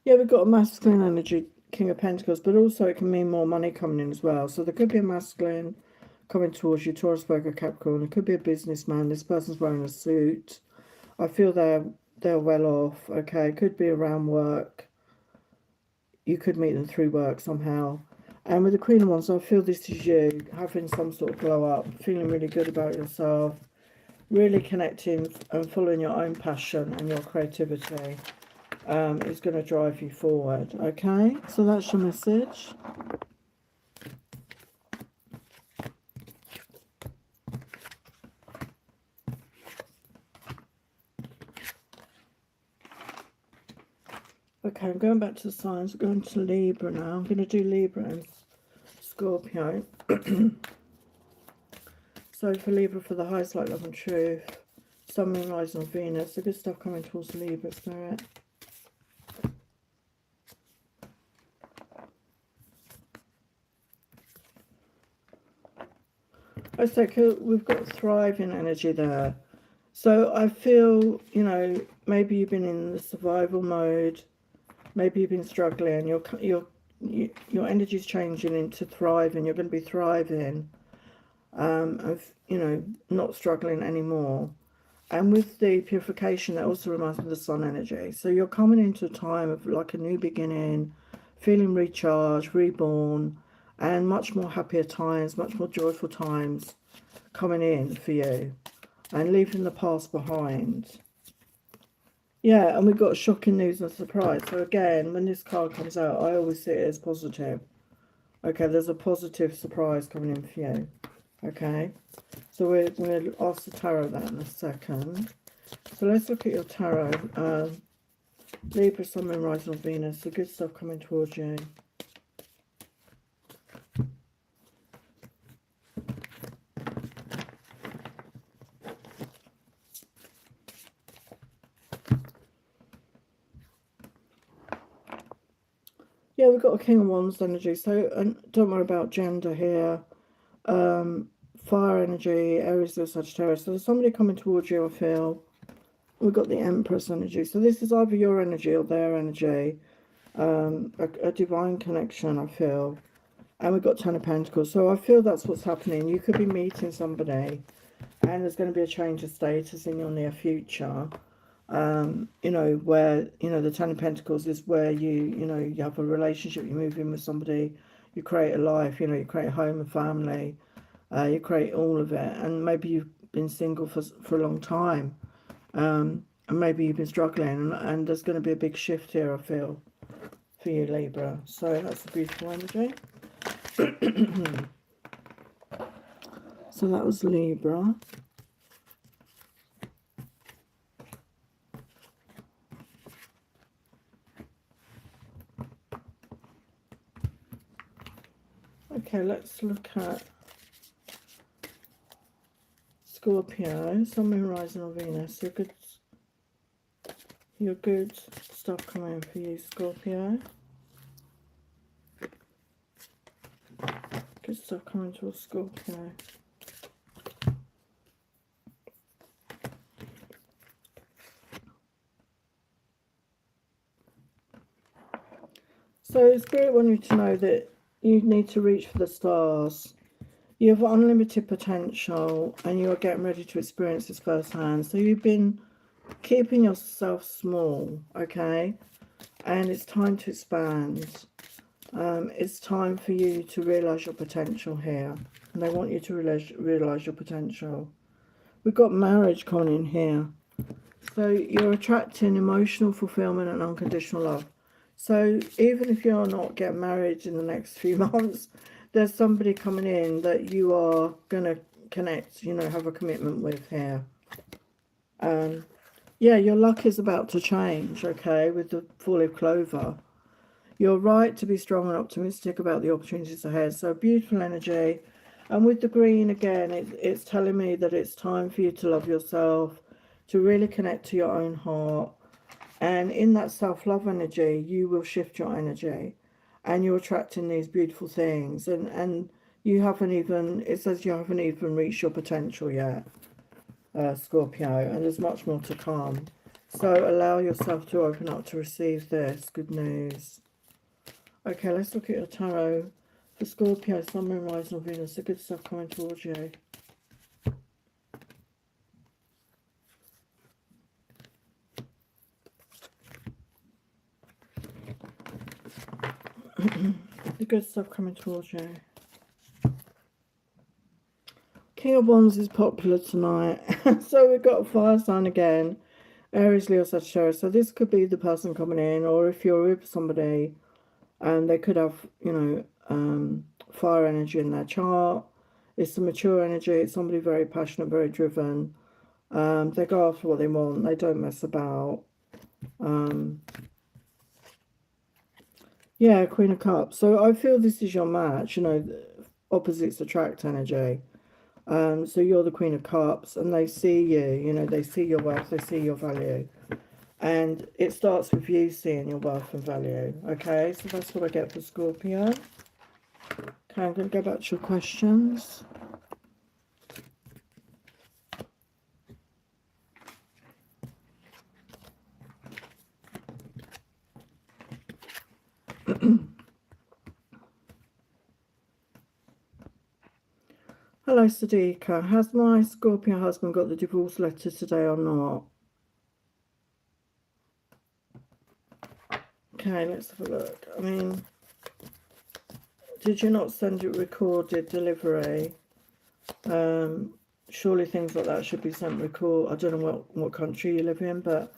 Yeah, we've got a masculine energy, King of Pentacles, but also it can mean more money coming in as well. So there could be a masculine coming towards you, Taurus, Virgo, Capricorn. It could be a businessman. This person's wearing a suit. I feel they're well off. Okay, it could be around work. You could meet them through work somehow. And with the Queen of Wands, I feel this is you having some sort of glow up, feeling really good about yourself, really connecting and following your own passion and your creativity. Is going to drive you forward. Okay, so that's your message. Okay, I'm going back to the signs. We're going to Libra now. I'm going to do Libra and Scorpio. So for Libra, for the highest light, love and truth, Sun, Moon, Rising on Venus. The good stuff coming towards Libra spirit. It's like we've got thriving energy there. So I feel, you know, maybe you've been in the survival mode. Maybe you've been struggling. Your energy's changing into thriving. You're going to be thriving. Of, you know, not struggling anymore. And with the purification, that also reminds me of the sun energy. So you're coming into a time of like a new beginning, feeling recharged, reborn, and much more happier times, much more joyful times coming in for you, and leaving the past behind. Yeah, and we've got shocking news and surprise. So again, when this card comes out, I always see it as positive. Okay, there's a positive surprise coming in for you. Okay, so we're going to ask the tarot that in a second. So let's look at your tarot. Libra, Sun, Moon, Rising, or Venus. The good stuff coming towards you. Yeah, we've got a King of Wands energy. So and don't worry about gender here. Fire energy, Aries, Leo, Sagittarius. So there's somebody coming towards you, I feel. We've got the Empress energy. So this is either your energy or their energy. A divine connection, I feel. And we've got Ten of Pentacles. So I feel that's what's happening. You could be meeting somebody and there's going to be a change of status in your near future. You know, where, you know, the Ten of Pentacles is where you know, you have a relationship, you move in with somebody, you create a life, you know, you create a home and family, you create all of it. And maybe you've been single for a long time, and maybe you've been struggling, and there's going to be a big shift here, I feel, for you, Libra. So that's a beautiful energy. So that was Libra. Okay, let's look at Scorpio, Sun, Moon, Rising, or Venus. Your good stuff coming for you, Scorpio. Good stuff coming towards Scorpio. So Spirit wants you to know that you need to reach for the stars. You have unlimited potential and you are getting ready to experience this firsthand. So you've been keeping yourself small, okay? And it's time to expand. It's time for you to realise your potential here. And they want you to realise your potential. We've got marriage coming in here. So you're attracting emotional fulfillment and unconditional love. So even if you're not getting married in the next few months, there's somebody coming in that you are going to connect, you know, have a commitment with here. Yeah, your luck is about to change, okay, with the four-leaf clover. You're right to be strong and optimistic about the opportunities ahead. So beautiful energy. And with the green, again, it's telling me that it's time for you to love yourself, to really connect to your own heart. And in that self-love energy, you will shift your energy. And you're attracting these beautiful things. And you haven't even, it says you haven't even reached your potential yet, Scorpio. And there's much more to come. So allow yourself to open up to receive this good news. Okay, let's look at your tarot for Scorpio, Sun, Moon, Rising, or Venus. The good stuff coming towards you. The good stuff coming towards you. King of Wands is popular tonight. So we've got a fire sign again. Aries, Leo, Sagittarius. So this could be the person coming in, or if you're with somebody and they could have, you know, fire energy in their chart. It's a mature energy. It's somebody very passionate, very driven. They go after what they want. They don't mess about. Yeah, Queen of Cups. So I feel this is your match, you know, opposites attract energy. So you're the Queen of Cups and they see you, you know, they see your wealth, they see your value. And it starts with you seeing your wealth and value. Okay, so that's what I get for Scorpio. Okay, I'm going to go back to your questions. Hello, Sadiqa. Has my Scorpio husband got the divorce letter today or not? Okay, let's have a look. I mean, did you not send it recorded delivery? Surely things like that should be sent record. I don't know what country you live in, but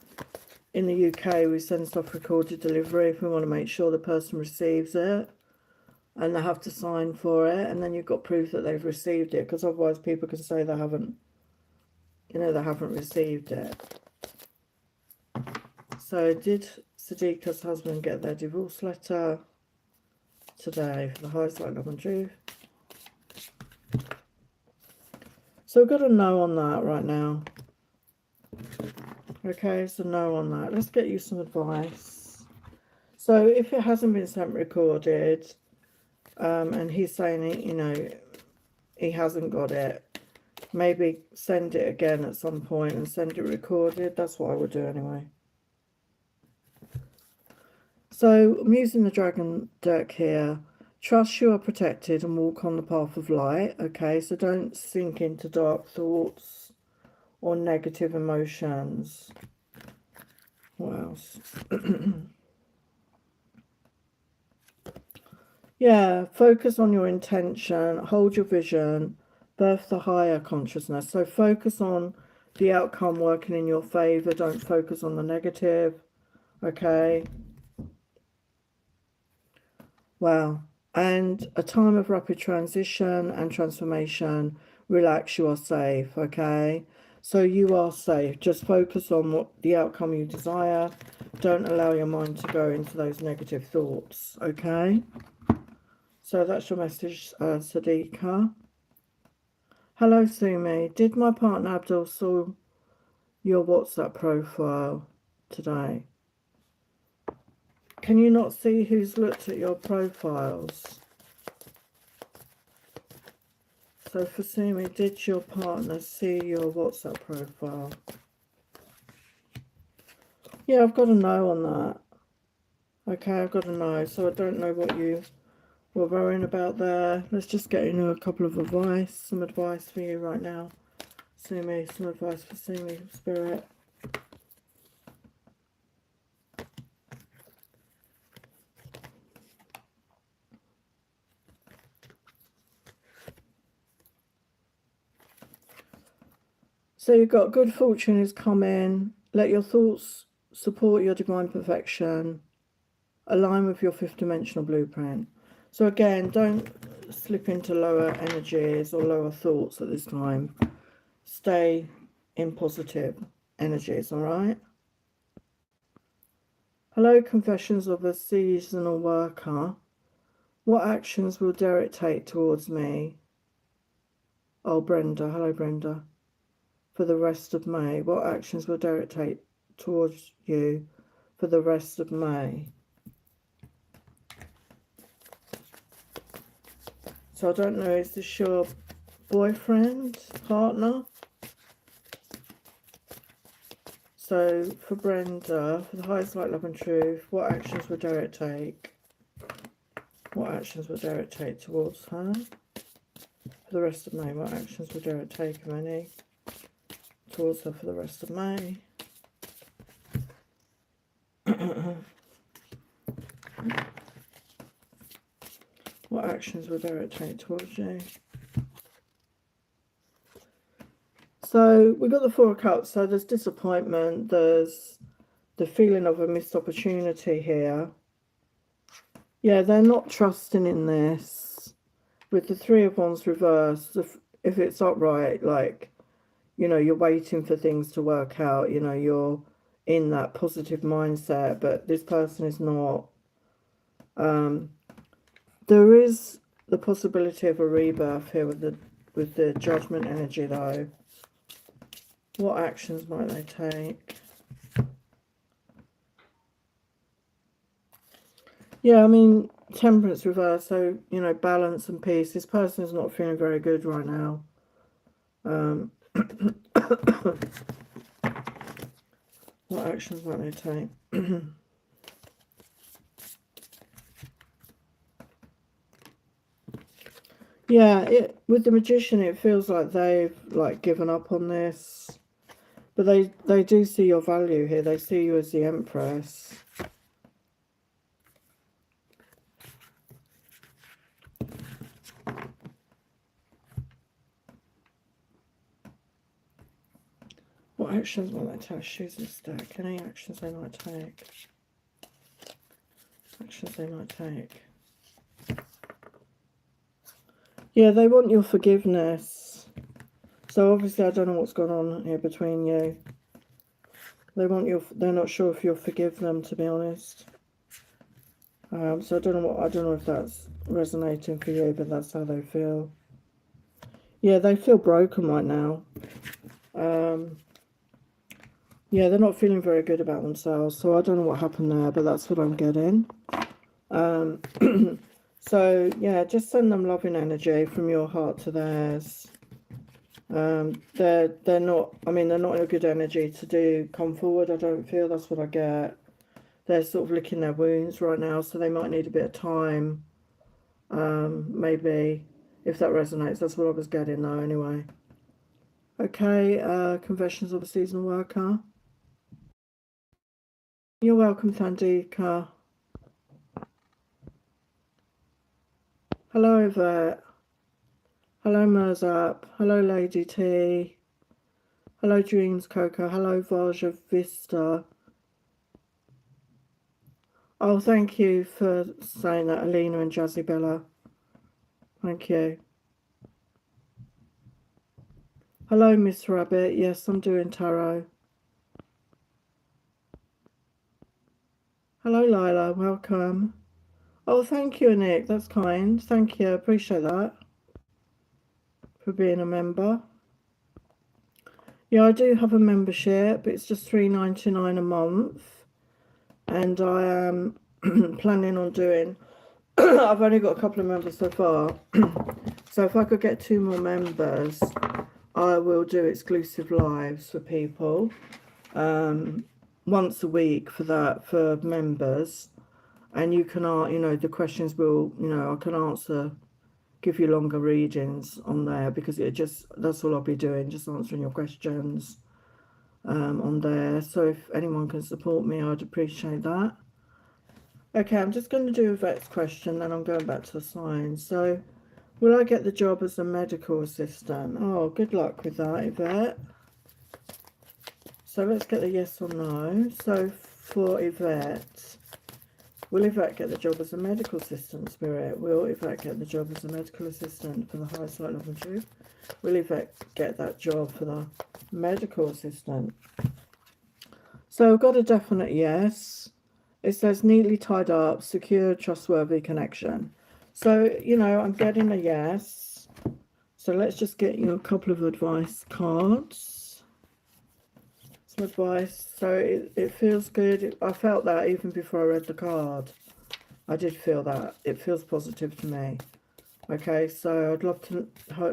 in the UK we send stuff recorded delivery if we want to make sure the person receives it. and they have to sign for it, and then you've got proof that they've received it, because otherwise people can say they haven't, you know, they haven't received it. So did Sadiqa's husband get their divorce letter today for the highest light, love and truth? So we've got a no on that right now. Okay, so no on that. Let's get you some advice. So if it hasn't been sent recorded, and he's saying, you know, he hasn't got it, maybe send it again at some point and send it recorded. That's what I would do anyway. So I'm using the dragon deck here. Trust you are protected and walk on the path of light. Okay, so don't sink into dark thoughts or negative emotions. What else? Yeah, focus on your intention, hold your vision, birth the higher consciousness. So focus on the outcome working in your favor. Don't focus on the negative. Okay. Wow. And a time of rapid transition and transformation. Relax, you are safe. Okay. So you are safe. Just focus on what the outcome you desire. Don't allow your mind to go into those negative thoughts. Okay. So that's your message, Sadiqa. Hello, Sumi. Did my partner Abdul saw your WhatsApp profile today? Can you not see who's looked at your profiles? So for Sumi, did your partner see your WhatsApp profile? Yeah, I've got a no on that. Okay, I've got a no. So I don't know what you were worrying about there. Let's just get into a couple of advice. Some advice for you right now. Sumi, some advice for Sumi, Spirit. So you've got good fortune is coming. Let your thoughts support your divine perfection. Align with your fifth dimensional blueprint. So again, don't slip into lower energies or lower thoughts at this time. Stay in positive energies, all right? Hello, Confessions of a Seasonal Worker. What actions will Derek take towards me? Oh, Brenda. Hello, Brenda. For the rest of May. What actions will Derek take towards you for the rest of May? So I don't know, is this your boyfriend, partner? So for Brenda, for the highest light, love and truth, what actions will Derek take? What actions will Derek take towards her? For the rest of May, what actions will Derek take, if any, towards her for the rest of May? What actions will Derek take towards you? So we've got the Four of Cups. So there's disappointment. There's the feeling of a missed opportunity here. Yeah, they're not trusting in this. With the Three of Wands reversed, if it's upright, like, you know, you're waiting for things to work out. You know, you're in that positive mindset, but this person is not. There is the possibility of a rebirth here with the Judgment energy, though. What actions might they take? Yeah, I mean, Temperance reverse, so, you know, balance and peace. This person is not feeling very good right now. What actions might they take? Yeah, with the Magician, it feels like they've, like, given up on this. But they do see your value here. They see you as the Empress. What actions might they take? Choose this deck. Any actions they might take? Actions they might take. Yeah, they want your forgiveness. So obviously I don't know what's going on here between you. They're not sure if you'll forgive them, to be honest. So I don't know if that's resonating for you, but that's how they feel. Yeah, they feel broken right now. Yeah, they're not feeling very good about themselves. So I don't know what happened there, but that's what I'm getting. So yeah, just send them loving energy from your heart to theirs. They're not. I mean, they're not in a good energy to come forward. I don't feel that's what I get. They're sort of licking their wounds right now, so they might need a bit of time. Maybe if that resonates, that's what I was getting though. Anyway, okay. Confessions of a Seasonal Worker. You're welcome, Thandika. Hello, Yvette. Hello, Merzap. Hello, Lady T. Hello, Dreams Coco. Hello, Vaja Vista. Oh, thank you for saying that, Alina and Jazzy Bella. Thank you. Hello, Miss Rabbit. Yes, I'm doing tarot. Hello, Lila. Welcome. Oh, thank you, Nick. That's kind. Thank you. Appreciate that for being a member. Yeah, I do have a membership. It's just $3.99 a month, and I am planning on doing. I've only got a couple of members so far, so if I could get 2 more members, I will do exclusive lives for people once a week for members, and you can the questions will I can answer, give you longer readings on there, because that's all I'll be doing, just answering your questions on there. So if anyone can support me, I'd appreciate that. Okay, I'm just going to do a vet's question, then I'm going back to the signs. So, will I get the job as a medical assistant? Oh, good luck with that, Yvette. So let's get the yes or no. So for Yvette, will Yvette get the job as a medical assistant, Spirit? Will Yvette get the job as a medical assistant for the highest light, love and truth? Will Yvette get that job for the medical assistant? So I've got a definite yes. It says neatly tied up, secure, trustworthy connection. So, I'm getting a yes. So let's just get you a couple of advice cards. Some advice. So it feels good. I felt that even before I read the card. I did feel that. It feels positive to me. Okay, so I'd love to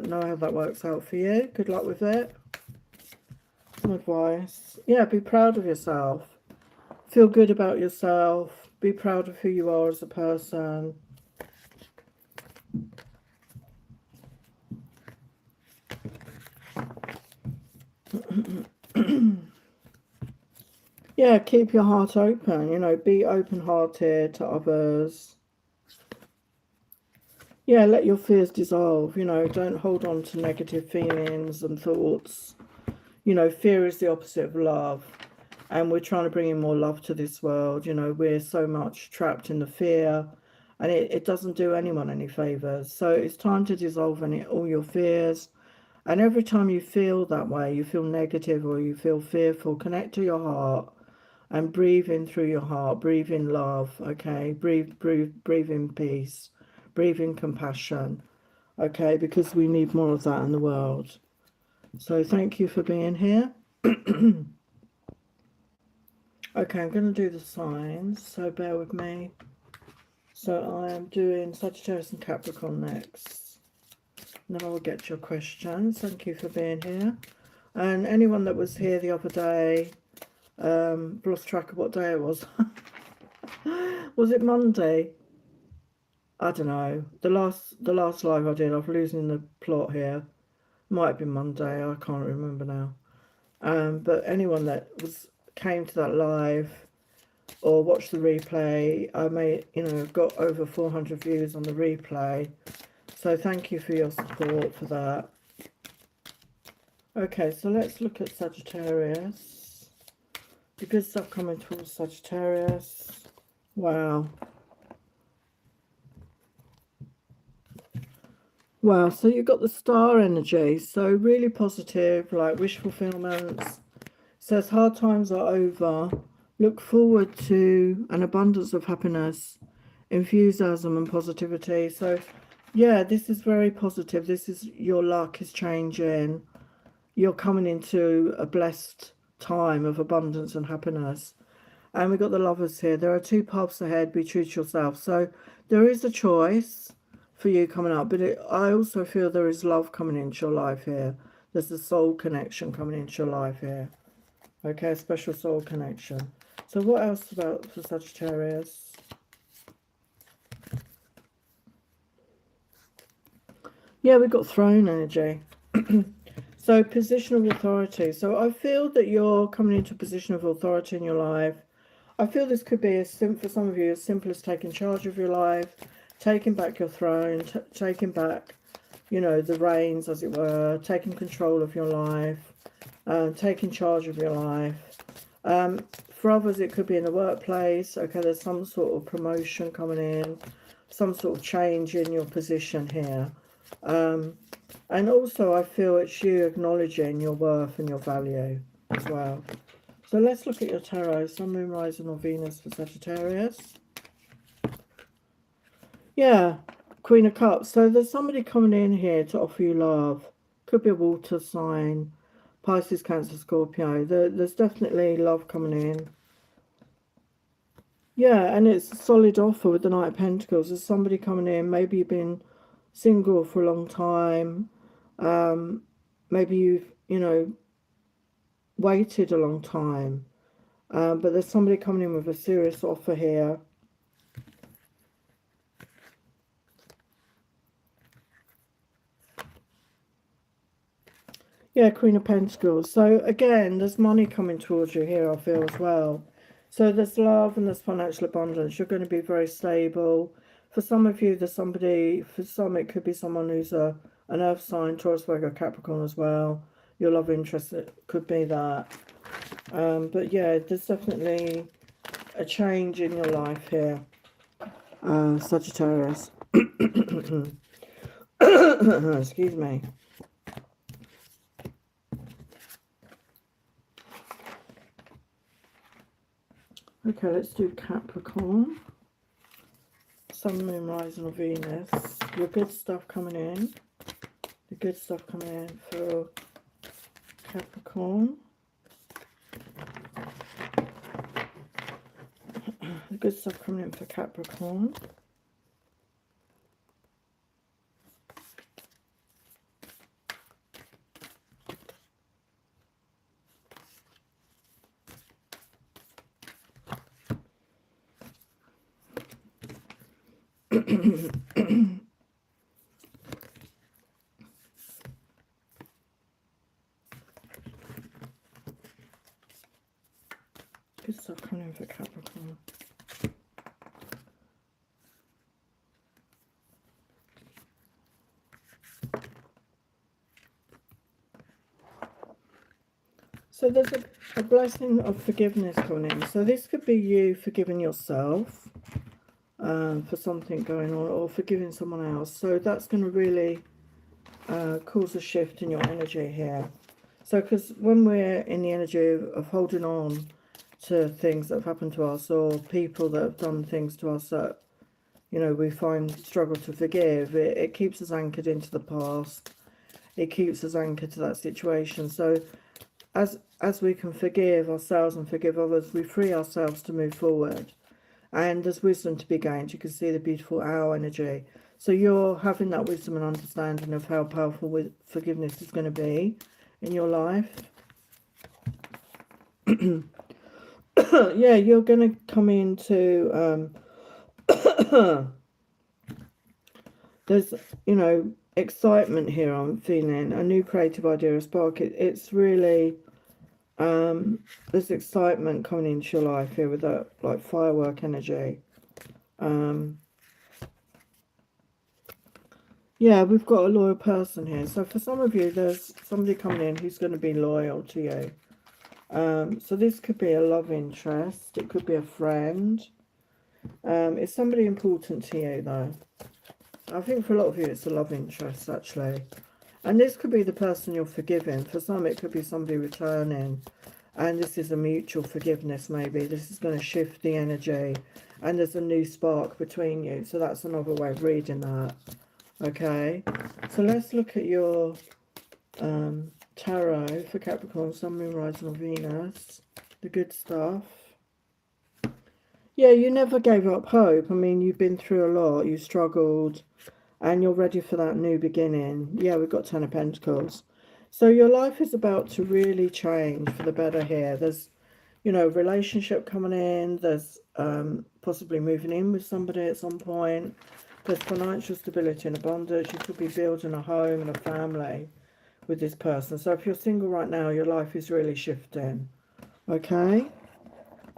know how that works out for you. Good luck with it. Some advice. Yeah, be proud of yourself. Feel good about yourself. Be proud of who you are as a person. Yeah, keep your heart open. Be open-hearted to others. Yeah, let your fears dissolve. Don't hold on to negative feelings and thoughts. Fear is the opposite of love. And we're trying to bring in more love to this world. We're so much trapped in the fear, and it doesn't do anyone any favors. So it's time to dissolve all your fears. And every time you feel that way, you feel negative or you feel fearful, connect to your heart and breathe in through your heart. Breathe in love, okay? Breathe in peace. Breathe in compassion, okay? Because we need more of that in the world. So thank you for being here. Okay, I'm going to do the signs, so bear with me. So I am doing Sagittarius and Capricorn next. And then I will get your questions. Thank you for being here. And anyone that was here the other day, lost track of what day it was. Was it Monday? I don't know. The last live I did, I'm losing the plot here. Might have been Monday, I can't remember now. But anyone that came to that live or watched the replay, I got over 400 views on the replay. So thank you for your support for that. Okay, so let's look at Sagittarius. The good stuff coming towards Sagittarius. Wow. Wow, so you've got the star energy, so really positive, like wish fulfillments. Says hard times are over. Look forward to an abundance of happiness, enthusiasm and positivity. So yeah, this is very positive. This is your luck is changing. You're coming into a blessed time of abundance and happiness. And we've got the lovers here. There are two paths ahead. Be true to yourself. So there is a choice for you coming up, but I also feel there is love coming into your life here. There's a soul connection coming into your life here. Okay, a special soul connection. So what else about for Sagittarius? Yeah, we've got throne energy. So position of authority. So I feel that you're coming into a position of authority in your life. I feel this could be, for some of you, as simple as taking charge of your life, taking back your throne, taking back, you know, the reins, as it were, taking control of your life, taking charge of your life. For others, it could be in the workplace. Okay, there's some sort of promotion coming in, some sort of change in your position here. And also, I feel it's you acknowledging your worth and your value as well. So let's look at your tarot. Sun, Moon, Rising or Venus for Sagittarius. Yeah, Queen of Cups. So there's somebody coming in here to offer you love. Could be a water sign. Pisces, Cancer, Scorpio. There's definitely love coming in. Yeah, and it's a solid offer with the Knight of Pentacles. There's somebody coming in. Maybe you've been single for a long time. Maybe you've, you know, waited a long time. But there's somebody coming in with a serious offer here. Yeah, Queen of Pentacles. So again, there's money coming towards you here, I feel, as well. So there's love and there's financial abundance. You're going to be very stable. For some of you, there's somebody, for some it could be someone who's an earth sign, Taurus, Virgo, Capricorn as well. Your love interest, it could be that. But yeah, there's definitely a change in your life here, Sagittarius. Excuse me. Okay, let's do Capricorn. Sun, Moon, Rising or Venus. Your good stuff coming in. The good stuff coming in for Capricorn. The good stuff coming in for Capricorn. Good stuff coming in for Capricorn. So there's a blessing of forgiveness coming in. So this could be you forgiving yourself for something going on, or forgiving someone else. So that's going to really cause a shift in your energy here. So because when we're in the energy of holding on to things that have happened to us, or people that have done things to us that, you know, we find struggle to forgive, it keeps us anchored into the past. It keeps us anchored to that situation. So as we can forgive ourselves and forgive others, we free ourselves to move forward. And there's wisdom to be gained. You can see the beautiful owl energy. So you're having that wisdom and understanding of how powerful forgiveness is going to be in your life. Yeah, you're going to come into... there's, you know, excitement here. I'm feeling a new creative idea, a spark. It's really... there's excitement coming into your life here with that, like, firework energy. Yeah, we've got a loyal person here. So for some of you, there's somebody coming in who's going to be loyal to you. So this could be a love interest. It could be a friend. It's somebody important to you, though. I think for a lot of you it's a love interest actually. And this could be the person you're forgiving. For some it could be somebody returning. And this is a mutual forgiveness maybe. This is going to shift the energy. And there's a new spark between you. So that's another way of reading that. Okay. So let's look at your tarot for Capricorn, Sun, Moon, Rising or Venus. The good stuff. Yeah, you never gave up hope. I mean, you've been through a lot. You struggled. And you're ready for that new beginning. Yeah, we've got Ten of Pentacles. So your life is about to really change for the better here. There's, you know, relationship coming in. There's possibly moving in with somebody at some point. There's financial stability and abundance. You could be building a home and a family with this person. So if you're single right now, your life is really shifting. Okay?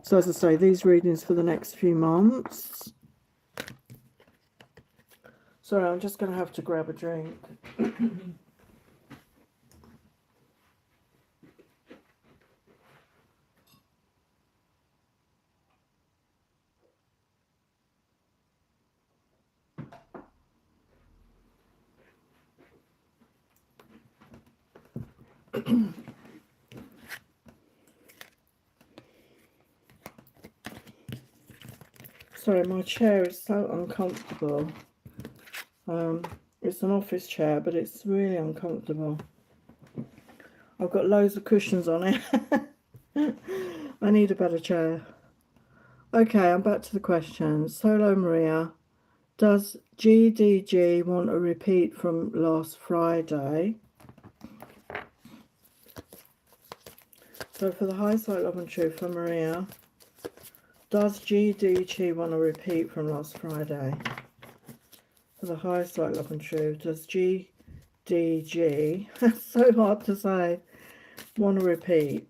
So as I say, these readings for the next few months. Sorry, I'm just going to have to grab a drink. Sorry, my chair is so uncomfortable. It's an office chair, but it's really uncomfortable. I've got loads of cushions on it. I need a better chair. Okay, I'm back to the questions. Solo Maria, does GDG want a repeat from last Friday? So for the high side, love and truth for Maria, does GDG want a repeat from last Friday? For the highest light, love and truth, does GDG, that's so hard to say, want to repeat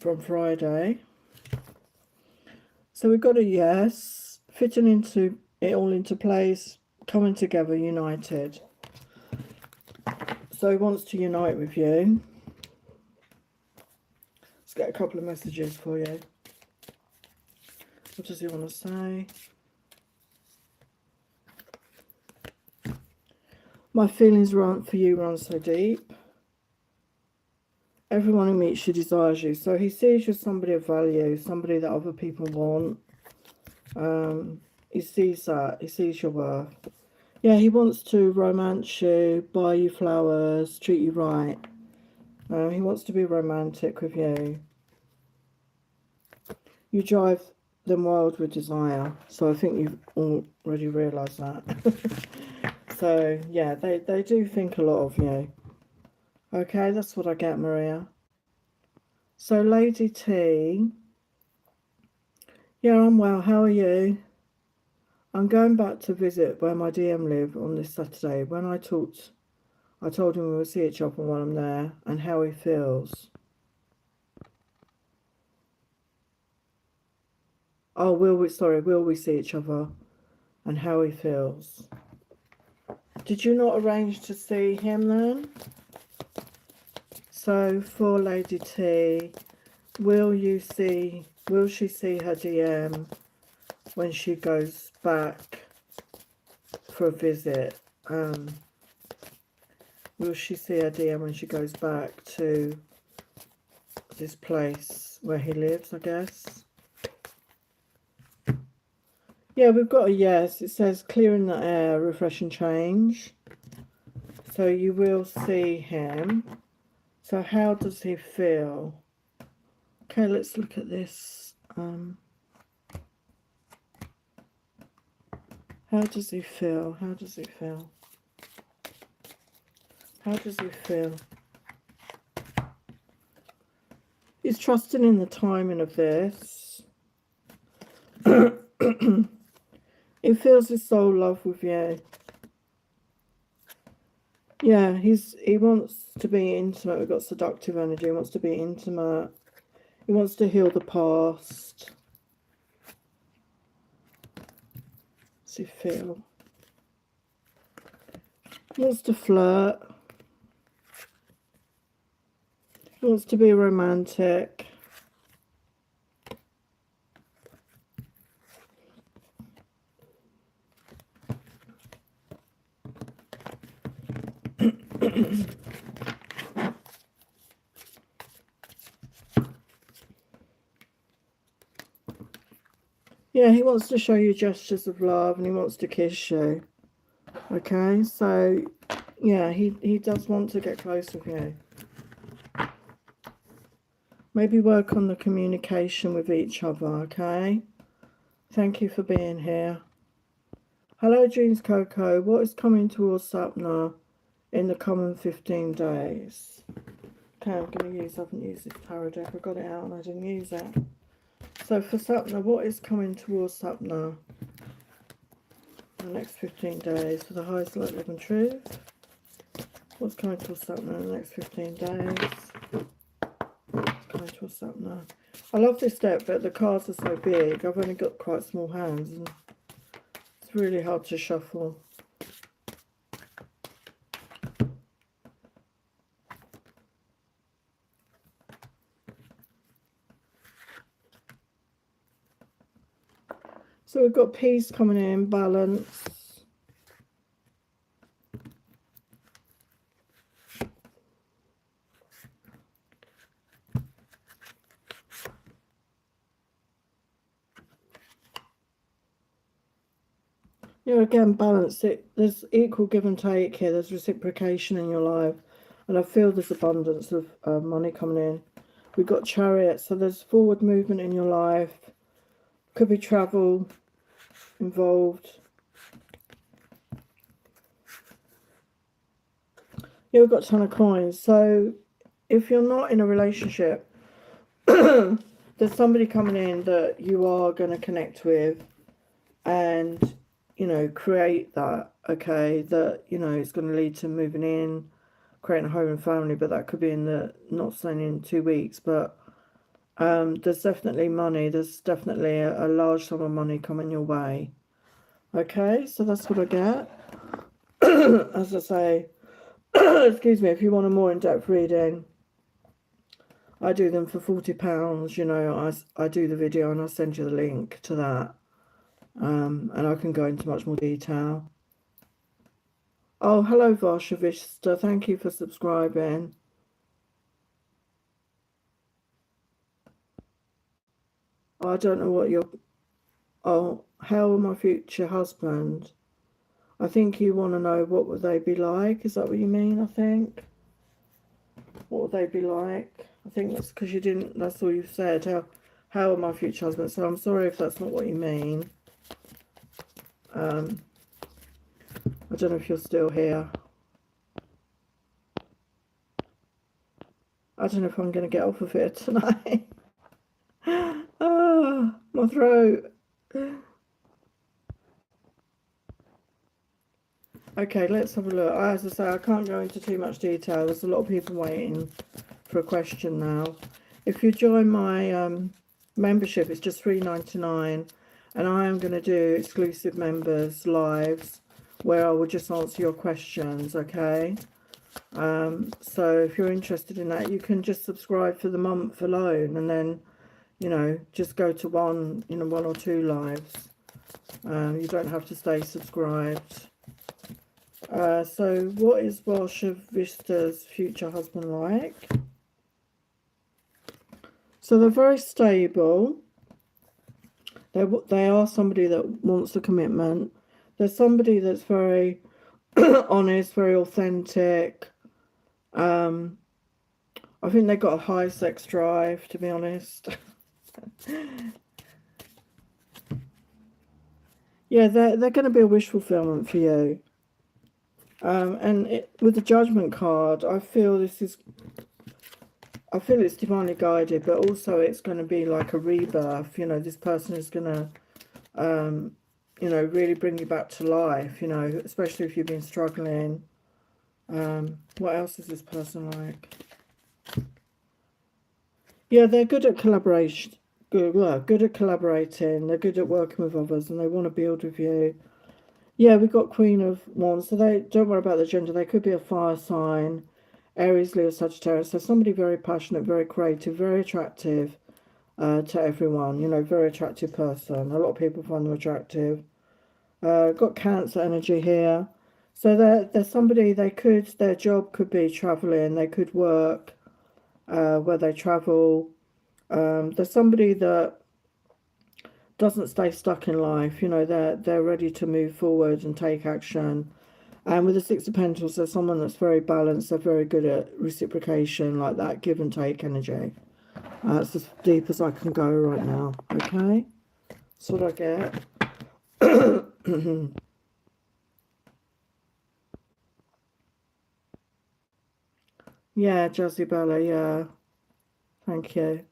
from Friday? So we've got a yes, fitting into it all into place, coming together, united. So he wants to unite with you. Let's get a couple of messages for you. What does he want to say? My feelings for you run so deep. Everyone who meets you desires you. So he sees you as somebody of value, somebody that other people want. He sees that. He sees your worth. Yeah, he wants to romance you, buy you flowers, treat you right. He wants to be romantic with you. You drive them wild with desire. So I think you've already realised that. So, yeah, they do think a lot of you. Okay, that's what I get, Maria. So, Lady T. Yeah, I'm well. How are you? I'm going back to visit where my DM live on this Saturday. When I told him we would see each other when I'm there and how he feels. Oh, will we see each other and how he feels? Did you not arrange to see him then? So for Lady T, will she see her DM when she goes back for a visit? Will she see her DM when she goes back to this place where he lives, I guess? Yeah, we've got a yes. It says clearing the air, refresh and change. So you will see him. So how does he feel? Okay, let's look at this. How does he feel? How does he feel? How does he feel? He's trusting in the timing of this. He feels his soul love with you. Yeah, he wants to be intimate. We've got seductive energy. He wants to be intimate. He wants to heal the past. Does he feel? He wants to flirt. He wants to be romantic. Yeah, he wants to show you gestures of love and he wants to kiss you. Okay, so yeah, he does want to get close with you. Maybe work on the communication with each other, okay? Thank you for being here. Hello, Jeans Coco. What is coming towards Sapna in the coming 15 days? Okay, I'm going to use, I haven't used this tarot deck. I got it out and I didn't use it. So for Sapna, what is coming towards Sapna in the next 15 days? For the highest light, love and truth. What's coming towards Sapna in the next 15 days? Coming towards Sapna. I love this deck, but the cards are so big. I've only got quite small hands and it's really hard to shuffle. So we've got peace coming in, balance. Yeah, again, balance. There's equal give and take here. There's reciprocation in your life. And I feel there's abundance of money coming in. We've got Chariot. So there's forward movement in your life. Could be travel involved. Yeah, we've got Ton of Coins. So if you're not in a relationship, there's somebody coming in that you are going to connect with and, you know, create that, okay, that, you know, it's going to lead to moving in, creating a home and family, but that could be in the, not saying in 2 weeks, but there's definitely money. There's definitely a large sum of money coming your way. Okay, so that's what I get. As I say, excuse me, if you want a more in-depth reading, I do them for £40. You know, I do the video and I'll send you the link to that. And I can go into much more detail. Oh, hello, Varshavista. Thank you for subscribing. I don't know what you're... Oh, how will my future husband? I think you want to know what would they be like. Is that what you mean, I think? What would they be like? I think that's because you didn't... That's all you've said. How will my future husband? So I'm sorry if that's not what you mean. I don't know if you're still here. I don't know if I'm going to get off of it tonight. Ah, my throat. Okay, let's have a look. As I say, I can't go into too much detail. There's a lot of people waiting for a question now. If you join my membership, it's just $3.99, and I am going to do exclusive members lives where I will just answer your questions, okay? So if you're interested in that, you can just subscribe for the month alone, and then, you know, just go to one or two lives. You don't have to stay subscribed. So what is Varshavista's future husband like? So they're very stable. They are somebody that wants a commitment. They're somebody that's very honest, very authentic. I think they've got a high sex drive, to be honest. Yeah, they're going to be a wish fulfillment for you. And with the Judgment card, I feel it's divinely guided, but also it's going to be like a rebirth. You know, this person is going to, you know, really bring you back to life, you know, especially if you've been struggling. What else is this person like? Yeah, they're good at collaboration. Good at collaborating. They're good at working with others, and they want to build with you. Yeah, we've got Queen of Wands. So they don't worry about the gender. They could be a fire sign, Aries, Leo, Sagittarius. So somebody very passionate, very creative, very attractive to everyone. You know, very attractive person. A lot of people find them attractive. Got Cancer energy here. So there's somebody, their job could be traveling, they could work where they travel. There's somebody that doesn't stay stuck in life, you know, they're ready to move forward and take action. And with the Six of Pentacles, there's someone that's very balanced, they're very good at reciprocation, like that give and take energy. That's as deep as I can go right now, okay? That's what I get. Yeah, Jazzy Bella, yeah. Thank you.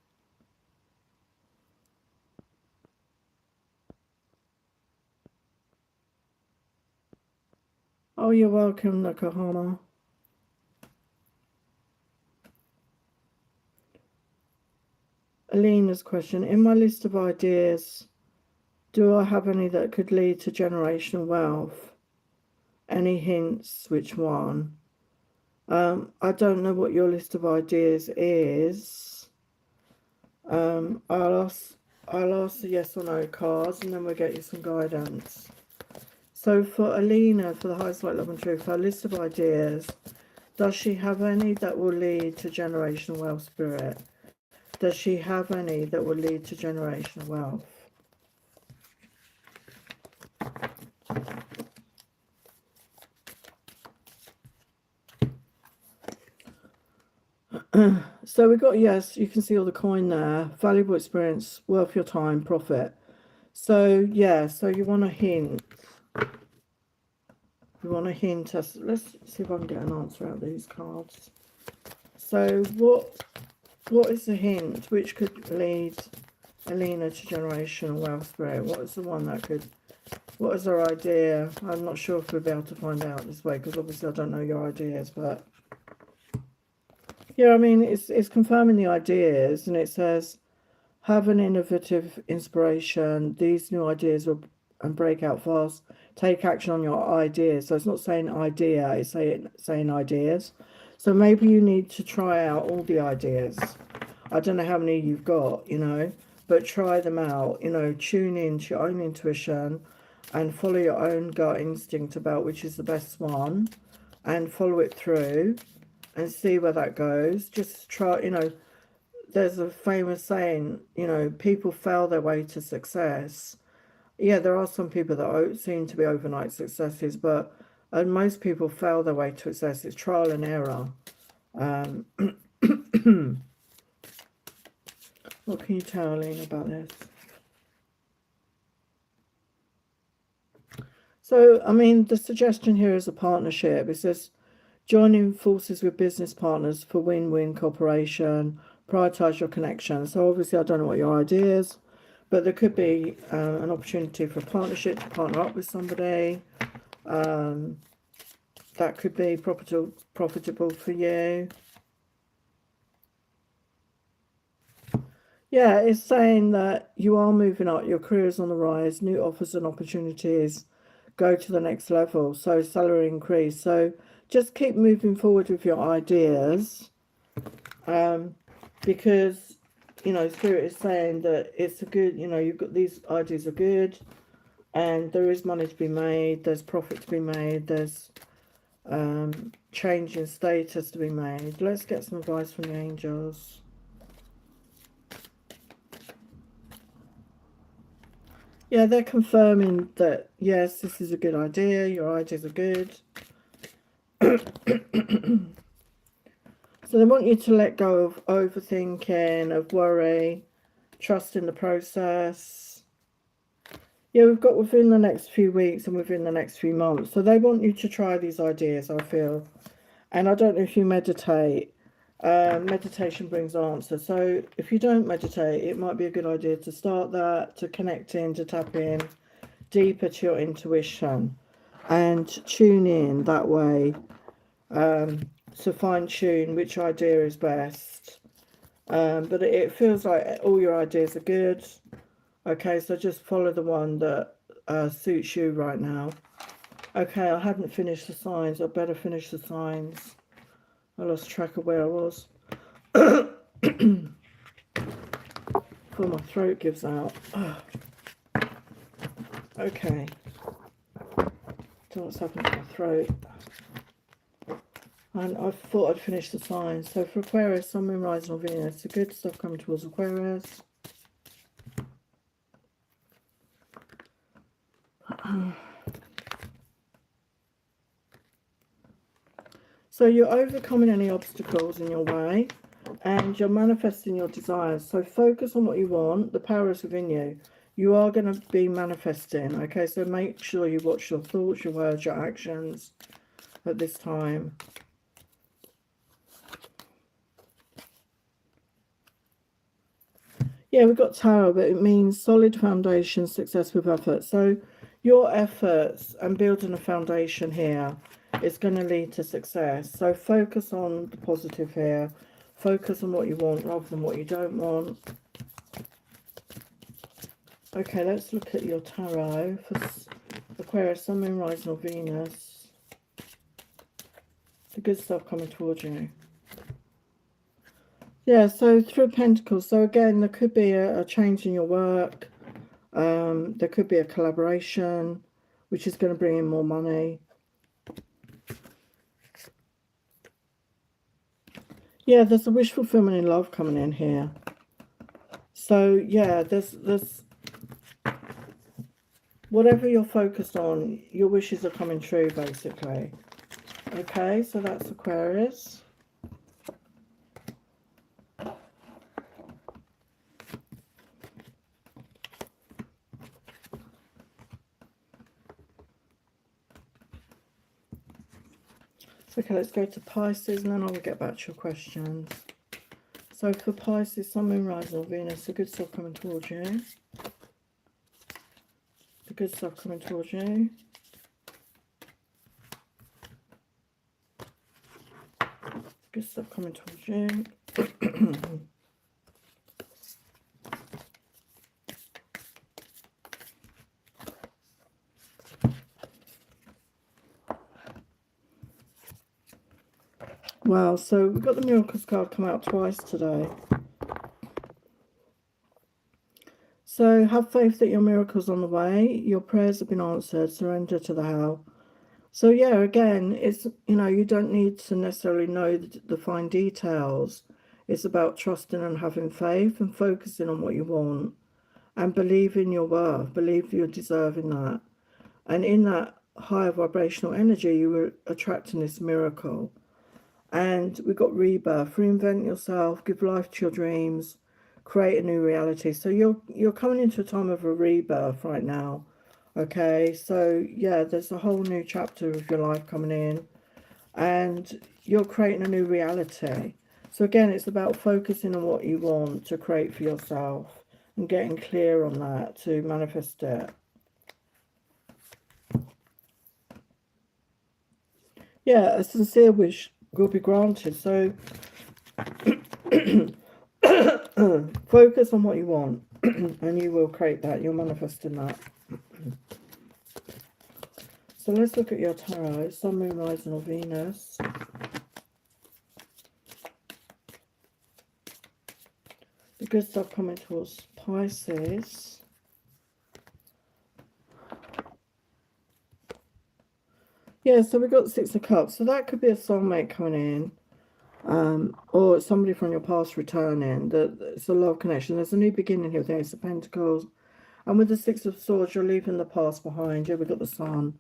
Oh, you're welcome, Nakahama. Alina's question, in my list of ideas, do I have any that could lead to generational wealth? Any hints? Which one? I don't know what your list of ideas is. I'll ask the yes or no cards, and then we'll get you some guidance. So for Alina, for the highest light, love and truth, her list of ideas, does she have any that will lead to generational wealth, Spirit? Does she have any that will lead to generational wealth? So we've got yes, you can see all the coin there. Valuable experience, worth your time, profit. So yeah, so you want a hint. You want a hint. Let's see if I can get an answer out of these cards. So what is the hint which could lead Alina to generational wealth, Spirit? What is the one that could, what is her idea? I'm not sure if we'll be able to find out this way, because obviously I don't know your ideas, but yeah, I mean, it's confirming the ideas, and it says, have an innovative inspiration. These new ideas will and break out fast. Take action on your ideas. So it's not saying idea, it's saying ideas. So maybe you need to try out all the ideas. I don't know how many you've got, you know, but try them out. You know, tune in to your own intuition and follow your own gut instinct about which is the best one, and follow it through and see where that goes. Just try, you know, there's a famous saying, you know, people fail their way to success. Yeah, there are some people that seem to be overnight successes, but most people fail their way to success. It's trial and error. What can you tell Aline about this? So, I mean, the suggestion here is a partnership. It says, joining forces with business partners for win-win cooperation, prioritize your connection. So obviously I don't know what your idea is, but there could be an opportunity for a partnership to partner up with somebody. That could be profitable for you. Yeah, it's saying that you are moving up, your career is on the rise, new offers and opportunities go to the next level. So salary increase. So just keep moving forward with your ideas, because, you know, Spirit is saying that it's a good, you know, you've got these ideas are good, and there is money to be made, there's profit to be made, there's change in status to be made. Let's get some advice from the angels. Yeah, they're confirming that, yes, this is a good idea, your ideas are good. So they want you to let go of overthinking, of worry, trust in the process. Yeah, we've got within the next few weeks and within the next few months. So they want you to try these ideas, I feel. And I don't know if you meditate. Meditation brings answers. So if you don't meditate, it might be a good idea to start that, to connect in, to tap in deeper to your intuition and tune in that way, to fine tune which idea is best. But it feels like all your ideas are good. Okay, so just follow the one that suits you right now. Okay, I hadn't finished the signs. I better finish the signs. I lost track of where I was. Before my throat gives out. Okay. don't know what's happened to my throat. And I thought I'd finish the signs. So for Aquarius, Sun, Moon, Rising or Venus, the good stuff coming towards Aquarius. So you're overcoming any obstacles in your way and you're manifesting your desires. So focus on what you want. The power is within you. You are going to be manifesting, okay? So make sure you watch your thoughts, your words, your actions at this time. Yeah, we've got Tower, but it means solid foundation, success with effort. So your efforts and building a foundation here is going to lead to success. So focus on the positive here. Focus on what you want rather than what you don't want. Okay, let's look at your tarot for Aquarius, Sun, Moon, Rising or Venus. The good stuff coming towards you. Yeah, so Three of Pentacles. So again, there could be a change in your work. There could be a collaboration, which is going to bring in more money. Yeah, there's a wish fulfillment in love coming in here. So yeah, there's whatever you're focused on, your wishes are coming true, basically. Okay, so that's Aquarius. Okay, let's go to Pisces and then I will get back to your questions. So for Pisces, Sun, Moon, Rising or Venus, the good stuff coming towards you. The good stuff coming towards you. Good stuff coming towards you. Wow, so we've got the Miracles card come out twice today. So have faith that your miracle's on the way. Your prayers have been answered. Surrender to the how. So yeah, again, it's, you know, you don't need to necessarily know the fine details. It's about trusting and having faith and focusing on what you want and believe in your worth. Believe you're deserving that. And in that higher vibrational energy, you were attracting this miracle. And we've got rebirth. Reinvent yourself. Give life to your dreams. Create a new reality. So you're coming into a time of a rebirth right now. Okay, so yeah, there's a whole new chapter of your life coming in. And you're creating a new reality. So again, it's about focusing on what you want to create for yourself. And getting clear on that to manifest it. Yeah, a sincere wish will be granted. So focus on what you want and you will create that. You're manifesting that. So let's look at your tarot. Sun, Moon, Rising or Venus. The good stuff coming towards Pisces. Yeah, so we've got the Six of Cups. So that could be a soulmate coming in. Or somebody from your past returning. It's a love connection. There's a new beginning here with the Ace of Pentacles. And with the Six of Swords, you're leaving the past behind. Yeah, we've got the Sun.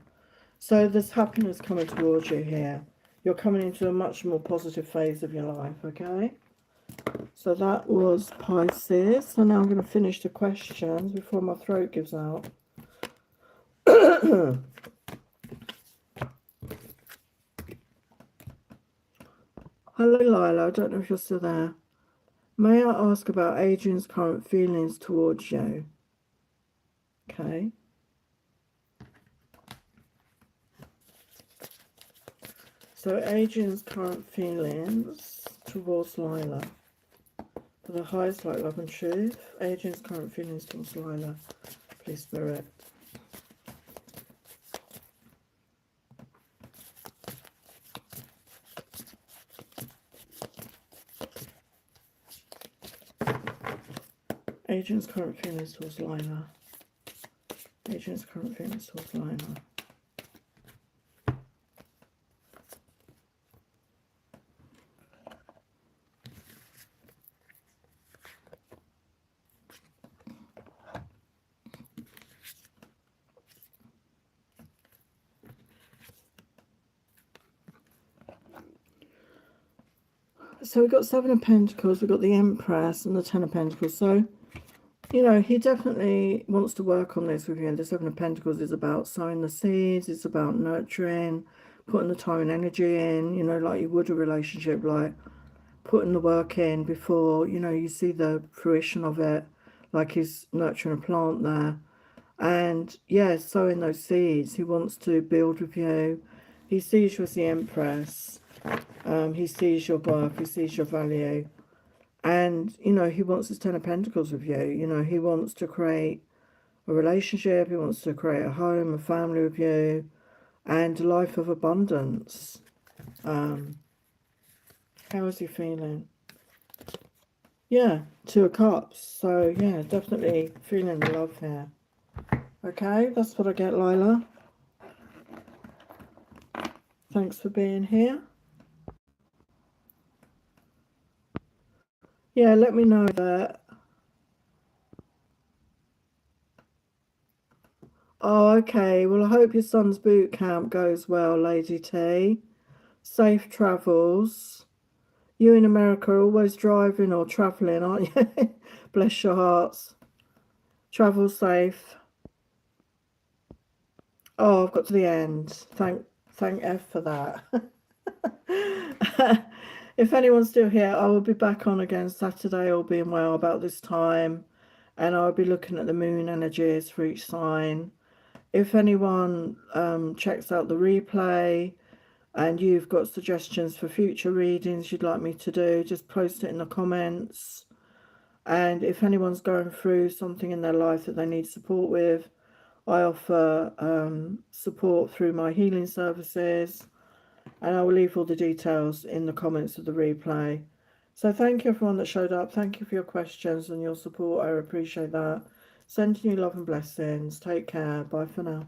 So there's happiness coming towards you here. You're coming into a much more positive phase of your life, okay? So that was Pisces. So now I'm going to finish the questions before my throat gives out. Hello, Lila. I don't know if you're still there. May I ask about Adrian's current feelings towards you? Okay. So Adrian's current feelings towards Lila. For the highest light, love and truth. Adrian's current feelings towards Lila. Please, Spirit. Adrian's current feelings towards Lila. Adrian's current feelings towards Lila. So we've got Seven of Pentacles, we've got the Empress and the Ten of Pentacles. So, you know, he definitely wants to work on this with you. And the Seven of Pentacles is about sowing the seeds, it's about nurturing, putting the time and energy in, you know, like you would a relationship, like putting the work in before, you know, you see the fruition of it, like he's nurturing a plant there. And yeah, sowing those seeds. He wants to build with you. He sees you as the Empress. He sees your worth. He sees your value. And, you know, he wants his Ten of Pentacles with you. You know, he wants to create a relationship. He wants to create a home, a family with you, and a life of abundance. How is he feeling? Yeah, Two of Cups. So, yeah, definitely feeling the love here. Okay, that's what I get, Lila. Thanks for being here. Yeah, let me know that. Oh, okay. Well, I hope your son's boot camp goes well, Lady T. Safe travels. You in America are always driving or travelling, aren't you? Bless your hearts. Travel safe. Oh, I've got to the end. Thank F for that. If anyone's still here, I will be back on again Saturday, all being well, about this time. And I'll be looking at the moon energies for each sign. If anyone checks out the replay and you've got suggestions for future readings you'd like me to do, just post it in the comments. And if anyone's going through something in their life that they need support with, I offer support through my healing services, and I will leave all the details in the comments of the replay. So thank you everyone that showed up. Thank you for your questions and your support. I appreciate that. Sending you love and blessings. Take care. Bye for now.